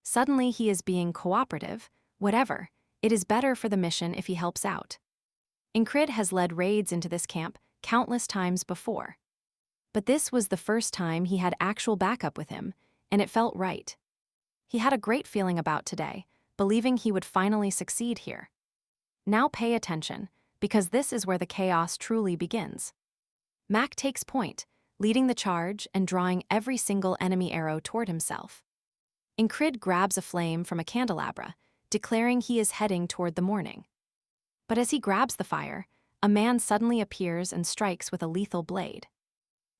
Suddenly he is being cooperative. Whatever, it is better for the mission if he helps out. Enkrid has led raids into this camp countless times before. But this was the first time he had actual backup with him, and it felt right. He had a great feeling about today, believing he would finally succeed here. Now pay attention, because this is where the chaos truly begins. Mac takes point, leading the charge and drawing every single enemy arrow toward himself. Enkrid grabs a flame from a candelabra, declaring he is heading toward the morning. But as he grabs the fire, a man suddenly appears and strikes with a lethal blade.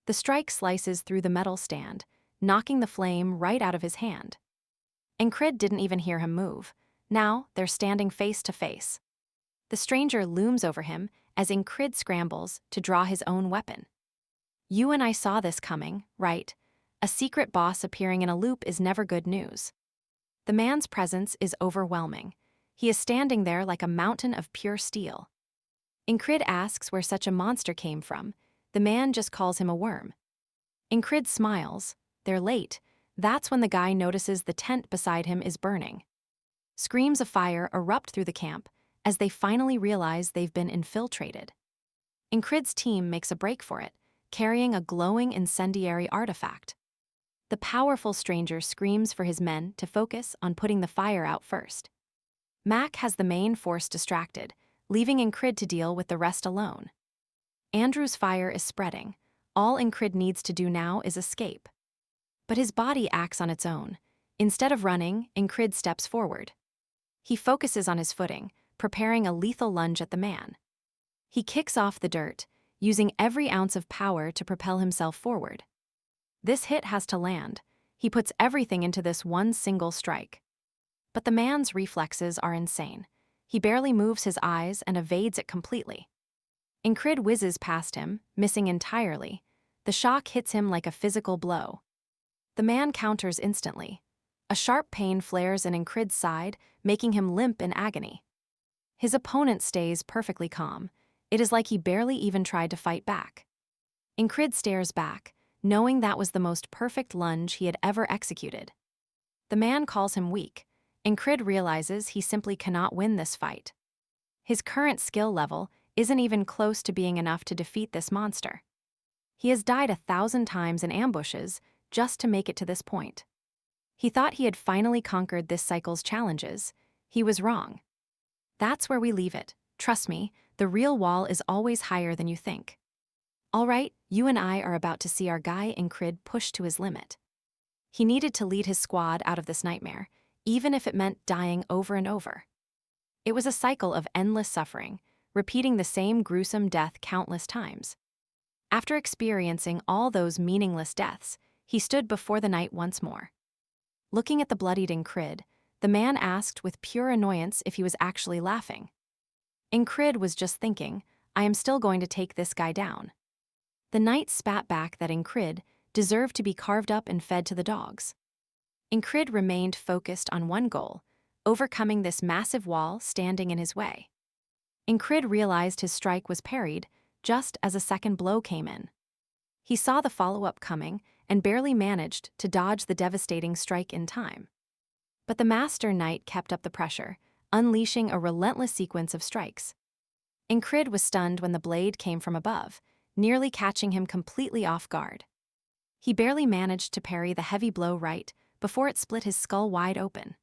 The strike slices through the metal stand, knocking the flame right out of his hand. Enkrid didn't even hear him move. Now they're standing face to face. The stranger looms over him as Enkrid scrambles to draw his own weapon. You and I saw this coming, right? A secret boss appearing in a loop is never good news. The man's presence is overwhelming. He is standing there like a mountain of pure steel. Enkrid asks where such a monster came from. The man just calls him a worm. Enkrid smiles. They're late. That's when the guy notices the tent beside him is burning. Screams of fire erupt through the camp as they finally realize they've been infiltrated. Enkrid's team makes a break for it, carrying a glowing incendiary artifact. The powerful stranger screams for his men to focus on putting the fire out first. Mac has the main force distracted, leaving Enkrid to deal with the rest alone. Andrew's fire is spreading. All Enkrid needs to do now is escape. But his body acts on its own. Instead of running, Enkrid steps forward. He focuses on his footing, preparing a lethal lunge at the man. He kicks off the dirt, using every ounce of power to propel himself forward. This hit has to land. He puts everything into this one single strike. But the man's reflexes are insane. He barely moves his eyes and evades it completely. Enkrid whizzes past him, missing entirely. The shock hits him like a physical blow. The man counters instantly. A sharp pain flares in Enkrid's side, making him limp in agony. His opponent stays perfectly calm. It is like he barely even tried to fight back. Enkrid stares back, knowing that was the most perfect lunge he had ever executed. The man calls him weak. Enkrid realizes he simply cannot win this fight. His current skill level isn't even close to being enough to defeat this monster. He has died 1,000 times in ambushes just to make it to this point. He thought he had finally conquered this cycle's challenges. He was wrong. That's where we leave it. Trust me, the real wall is always higher than you think. All right, you and I are about to see our guy Enkrid push to his limit. He needed to lead his squad out of this nightmare, even if it meant dying over and over. It was a cycle of endless suffering, repeating the same gruesome death countless times. After experiencing all those meaningless deaths, he stood before the night once more. Looking at the bloodied Enkrid, the man asked with pure annoyance if he was actually laughing. Enkrid was just thinking, I am still going to take this guy down. The knight spat back that Enkrid deserved to be carved up and fed to the dogs. Enkrid remained focused on one goal, overcoming this massive wall standing in his way. Enkrid realized his strike was parried just as a second blow came in. He saw the follow-up coming and barely managed to dodge the devastating strike in time. But the master knight kept up the pressure, unleashing a relentless sequence of strikes. Enkrid was stunned when the blade came from above, nearly catching him completely off guard. He barely managed to parry the heavy blow right before it split his skull wide open.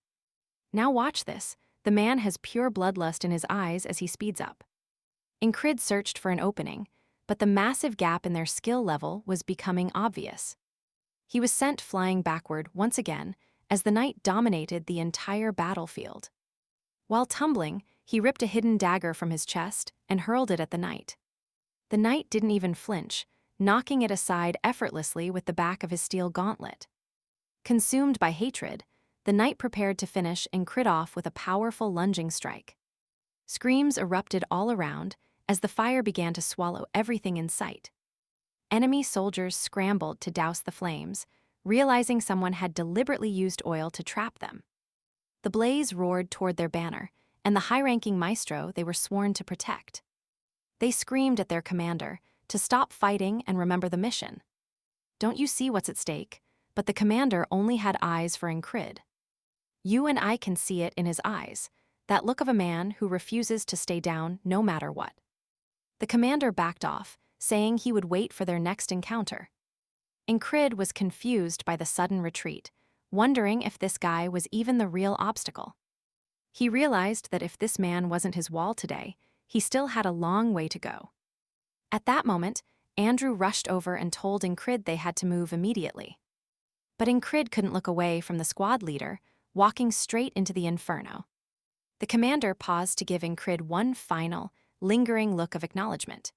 Now watch this. The man has pure bloodlust in his eyes as he speeds up. Enkrid searched for an opening, but the massive gap in their skill level was becoming obvious. He was sent flying backward once again as the knight dominated the entire battlefield. While tumbling, he ripped a hidden dagger from his chest and hurled it at the knight. The knight didn't even flinch, knocking it aside effortlessly with the back of his steel gauntlet. Consumed by hatred, the knight prepared to finish Enkrid off with a powerful lunging strike. Screams erupted all around as the fire began to swallow everything in sight. Enemy soldiers scrambled to douse the flames, realizing someone had deliberately used oil to trap them. The blaze roared toward their banner, and the high-ranking maestro they were sworn to protect. They screamed at their commander to stop fighting and remember the mission. Don't you see what's at stake? But the commander only had eyes for Enkrid. You and I can see it in his eyes, that look of a man who refuses to stay down no matter what. The commander backed off, saying he would wait for their next encounter. Enkrid was confused by the sudden retreat, wondering if this guy was even the real obstacle. He realized that if this man wasn't his wall today, he still had a long way to go. At that moment, Andrew rushed over and told Enkrid they had to move immediately. But Enkrid couldn't look away from the squad leader, walking straight into the inferno. The commander paused to give Enkrid one final, lingering look of acknowledgement.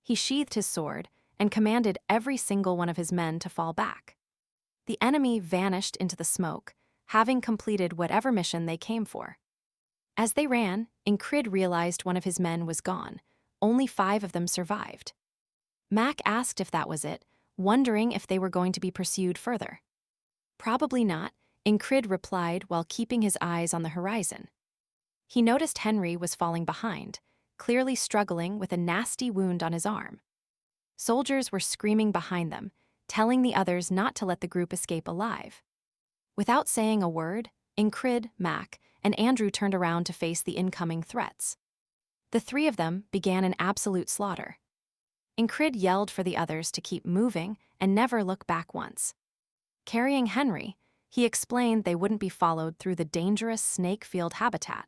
He sheathed his sword and commanded every single one of his men to fall back. The enemy vanished into the smoke, having completed whatever mission they came for. As they ran, Enkrid realized one of his men was gone. Only 5 of them survived. Mac asked if that was it, wondering if they were going to be pursued further. Probably not, Enkrid replied while keeping his eyes on the horizon. He noticed Henry was falling behind, clearly struggling with a nasty wound on his arm. Soldiers were screaming behind them, telling the others not to let the group escape alive. Without saying a word, Enkrid, Mac, and Andrew turned around to face the incoming threats. The 3 of them began an absolute slaughter. Enkrid yelled for the others to keep moving and never look back once. Carrying Henry, he explained they wouldn't be followed through the dangerous snake-field habitat.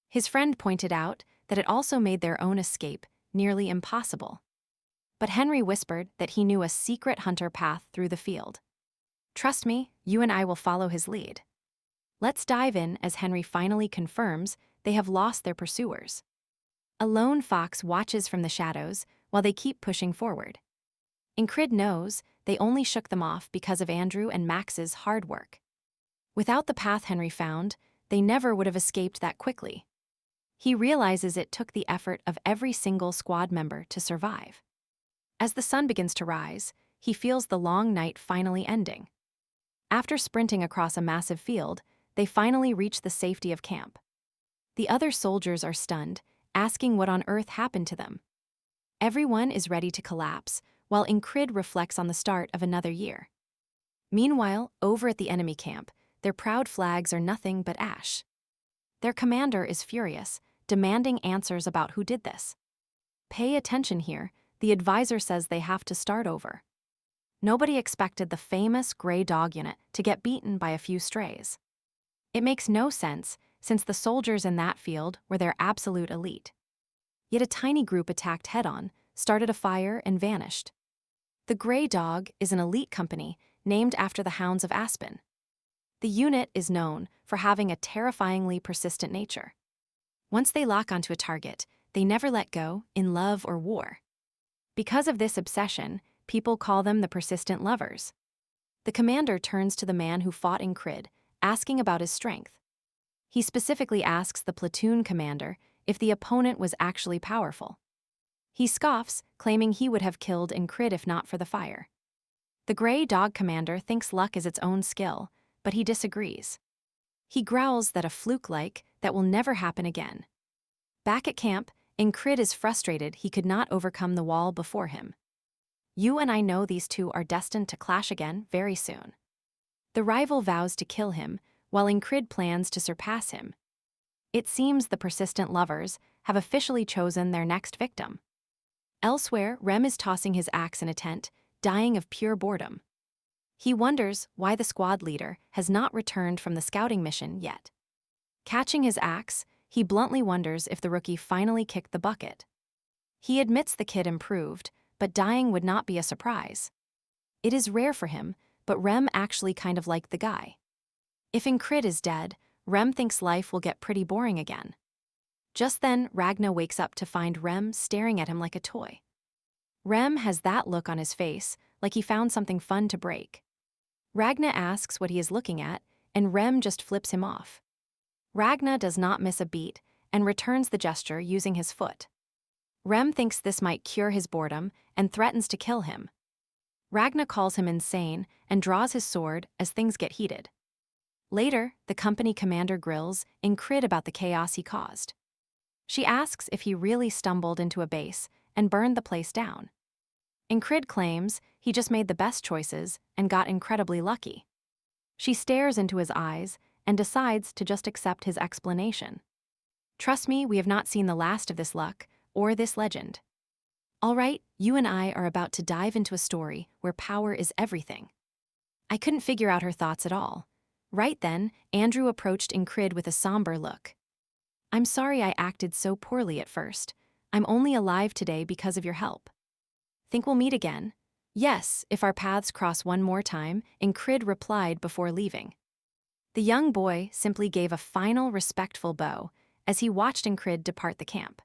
His friend pointed out that it also made their own escape nearly impossible. But Henry whispered that he knew a secret hunter path through the field. Trust me, you and I will follow his lead. Let's dive in as Henry finally confirms they have lost their pursuers. A lone fox watches from the shadows while they keep pushing forward. Enkrid knows they only shook them off because of Andrew and Max's hard work. Without the path Henry found, they never would have escaped that quickly. He realizes it took the effort of every single squad member to survive. As the sun begins to rise, he feels the long night finally ending. After sprinting across a massive field, they finally reach the safety of camp. The other soldiers are stunned, asking what on earth happened to them. Everyone is ready to collapse, while Enkrid reflects on the start of another year. Meanwhile, over at the enemy camp, their proud flags are nothing but ash. Their commander is furious, demanding answers about who did this. Pay attention here, the advisor says they have to start over. Nobody expected the famous Grey Dog unit to get beaten by a few strays. It makes no sense, since the soldiers in that field were their absolute elite. Yet a tiny group attacked head-on, started a fire, and vanished. The Grey Dog is an elite company named after the hounds of Aspen. The unit is known for having a terrifyingly persistent nature. Once they lock onto a target, they never let go, in love or war. Because of this obsession, people call them the persistent lovers. The commander turns to the man who fought Enkrid, asking about his strength. He specifically asks the platoon commander if the opponent was actually powerful. He scoffs, claiming he would have killed Enkrid if not for the fire. The Grey Dog commander thinks luck is its own skill, but he disagrees. He growls that a fluke-like that will never happen again. Back at camp, Enkrid is frustrated he could not overcome the wall before him. You and I know these two are destined to clash again very soon. The rival vows to kill him, while Enkrid plans to surpass him. It seems the persistent lovers have officially chosen their next victim. Elsewhere, Rem is tossing his axe in a tent, dying of pure boredom. He wonders why the squad leader has not returned from the scouting mission yet. Catching his axe, he bluntly wonders if the rookie finally kicked the bucket. He admits the kid improved, but dying would not be a surprise. It is rare for him, but Rem actually kind of liked the guy. If Enkrid is dead, Rem thinks life will get pretty boring again. Just then, Ragna wakes up to find Rem staring at him like a toy. Rem has that look on his face, like he found something fun to break. Ragna asks what he is looking at, and Rem just flips him off. Ragna does not miss a beat and returns the gesture using his foot. Rem thinks this might cure his boredom and threatens to kill him. Ragna calls him insane and draws his sword as things get heated. Later, the company commander grills Enkrid about the chaos he caused. She asks if he really stumbled into a base and burned the place down. Enkrid claims he just made the best choices and got incredibly lucky. She stares into his eyes and decides to just accept his explanation. Trust me, we have not seen the last of this luck or this legend. All right, you and I are about to dive into a story where power is everything. I couldn't figure out her thoughts at all. Right then, Andrew approached Enkrid with a somber look. I'm sorry I acted so poorly at first. I'm only alive today because of your help. Think we'll meet again? Yes, if our paths cross one more time, Enkrid replied before leaving. The young boy simply gave a final respectful bow as he watched Enkrid depart the camp.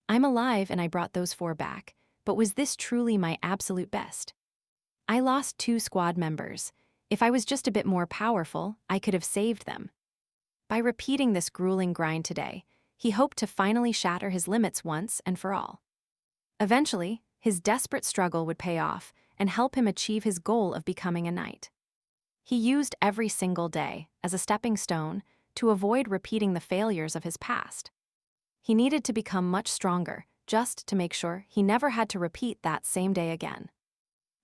I'm alive and I brought those 4 back, but was this truly my absolute best? I lost 2 squad members. If I was just a bit more powerful, I could have saved them. By repeating this grueling grind today, he hoped to finally shatter his limits once and for all. Eventually, his desperate struggle would pay off and help him achieve his goal of becoming a knight. He used every single day as a stepping stone to avoid repeating the failures of his past. He needed to become much stronger just to make sure he never had to repeat that same day again.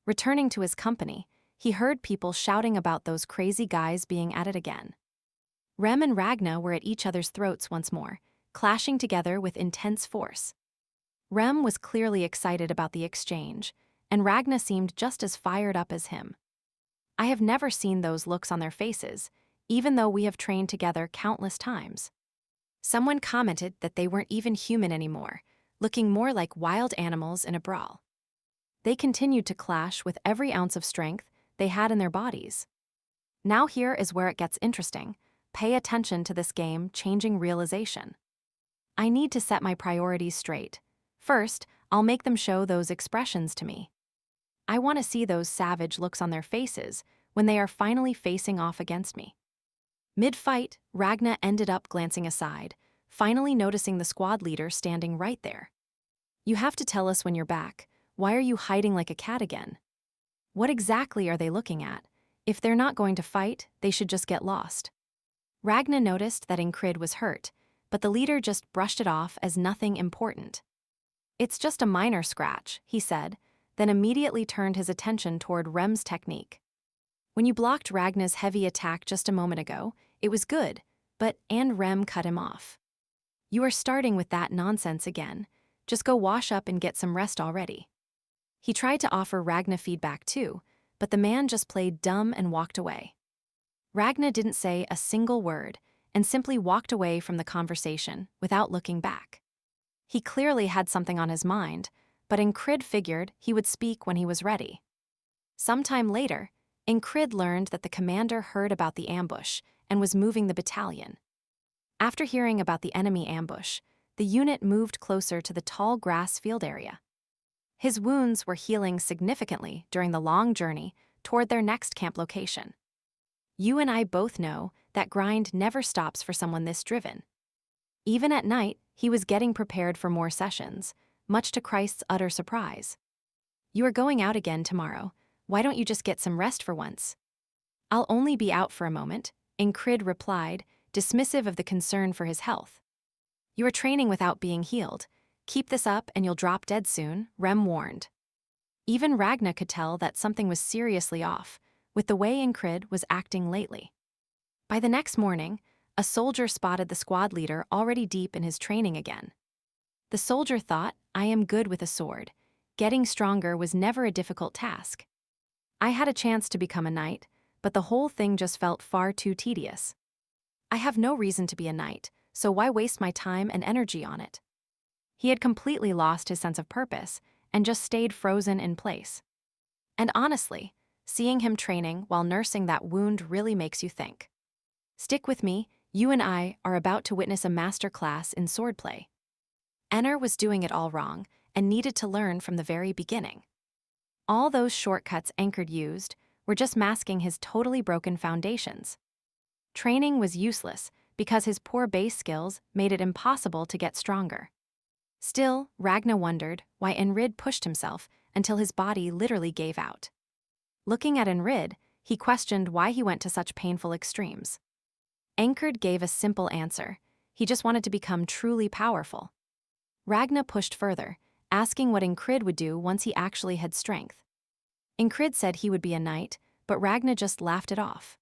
Returning to his company, he heard people shouting about those crazy guys being at it again. Rem and Ragna were at each other's throats once more, clashing together with intense force. Rem was clearly excited about the exchange, and Ragna seemed just as fired up as him. I have never seen those looks on their faces, even though we have trained together countless times. Someone commented that they weren't even human anymore, looking more like wild animals in a brawl. They continued to clash with every ounce of strength they had in their bodies. Now here is where it gets interesting. Pay attention to this game-changing realization. I need to set my priorities straight. First, I'll make them show those expressions to me. I want to see those savage looks on their faces when they are finally facing off against me. Mid-fight, Ragna ended up glancing aside, finally noticing the squad leader standing right there. You have to tell us when you're back. Why are you hiding like a cat again? What exactly are they looking at? If they're not going to fight, they should just get lost. Ragna noticed that Enkrid was hurt, but the leader just brushed it off as nothing important. It's just a minor scratch, he said, then immediately turned his attention toward Rem's technique. When you blocked Ragna's heavy attack just a moment ago, it was good, but Rem cut him off. You are starting with that nonsense again. Just go wash up and get some rest already. He tried to offer Ragna feedback too, but the man just played dumb and walked away. Ragna didn't say a single word and simply walked away from the conversation without looking back. He clearly had something on his mind, but Enkrid figured he would speak when he was ready. Sometime later, Enkrid learned that the commander heard about the ambush and was moving the battalion. After hearing about the enemy ambush, the unit moved closer to the tall grass field area. His wounds were healing significantly during the long journey toward their next camp location. You and I both know that grind never stops for someone this driven. Even at night, he was getting prepared for more sessions, much to Christ's utter surprise. You are going out again tomorrow. Why don't you just get some rest for once? I'll only be out for a moment, Enkrid replied, dismissive of the concern for his health. You are training without being healed. Keep this up and you'll drop dead soon, Rem warned. Even Ragna could tell that something was seriously off with the way Enkrid was acting lately. By the next morning, a soldier spotted the squad leader already deep in his training again. The soldier thought, I am good with a sword. Getting stronger was never a difficult task. I had a chance to become a knight, but the whole thing just felt far too tedious. I have no reason to be a knight, so why waste my time and energy on it? He had completely lost his sense of purpose and just stayed frozen in place. And honestly, seeing him training while nursing that wound really makes you think. Stick with me, you and I are about to witness a master class in swordplay. Enner was doing it all wrong, and needed to learn from the very beginning. All those shortcuts Enkrid used were just masking his totally broken foundations. Training was useless because his poor base skills made it impossible to get stronger. Still, Ragnar wondered why Enkrid pushed himself until his body literally gave out. Looking at Enkrid, he questioned why he went to such painful extremes. Enkrid gave a simple answer. He just wanted to become truly powerful. Ragnar pushed further, asking what Enkrid would do once he actually had strength. Enkrid said he would be a knight, but Ragnar just laughed it off.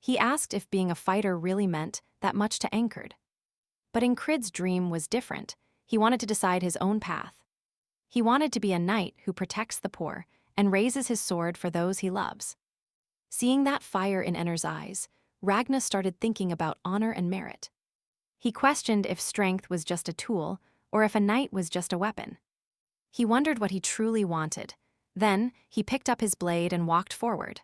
He asked if being a fighter really meant that much to Enkrid. But Enkrid's dream was different. He wanted to decide his own path. He wanted to be a knight who protects the poor and raises his sword for those he loves. Seeing that fire in Enner's eyes, Ragnar started thinking about honor and merit. He questioned if strength was just a tool or if a knight was just a weapon. He wondered what he truly wanted. Then, he picked up his blade and walked forward.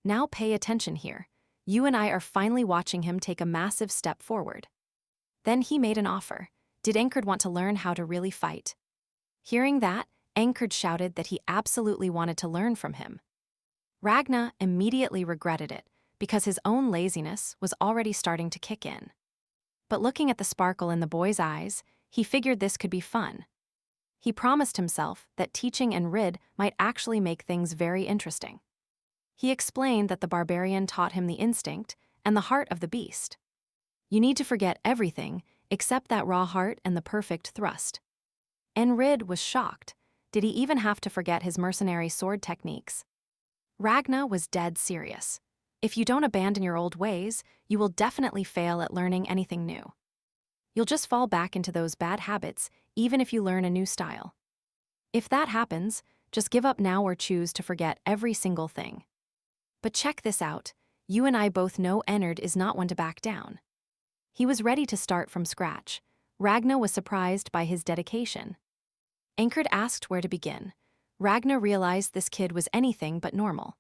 Now pay attention here. You and I are finally watching him take a massive step forward. Then he made an offer. Did Enkrid want to learn how to really fight? Hearing that, Enkrid shouted that he absolutely wanted to learn from him. Ragnar immediately regretted it because his own laziness was already starting to kick in. But looking at the sparkle in the boy's eyes, he figured this could be fun. He promised himself that teaching Enkrid might actually make things very interesting. He explained that the barbarian taught him the instinct and the heart of the beast. You need to forget everything except that raw heart and the perfect thrust. Enkrid was shocked. Did he even have to forget his mercenary sword techniques? Ragnar was dead serious. If you don't abandon your old ways, you will definitely fail at learning anything new. You'll just fall back into those bad habits even if you learn a new style. If that happens, just give up now or choose to forget every single thing. But check this out. You and I both know Enkrid is not one to back down. He was ready to start from scratch. Ragnar was surprised by his dedication. Enkrid asked where to begin. Ragnar realized this kid was anything but normal.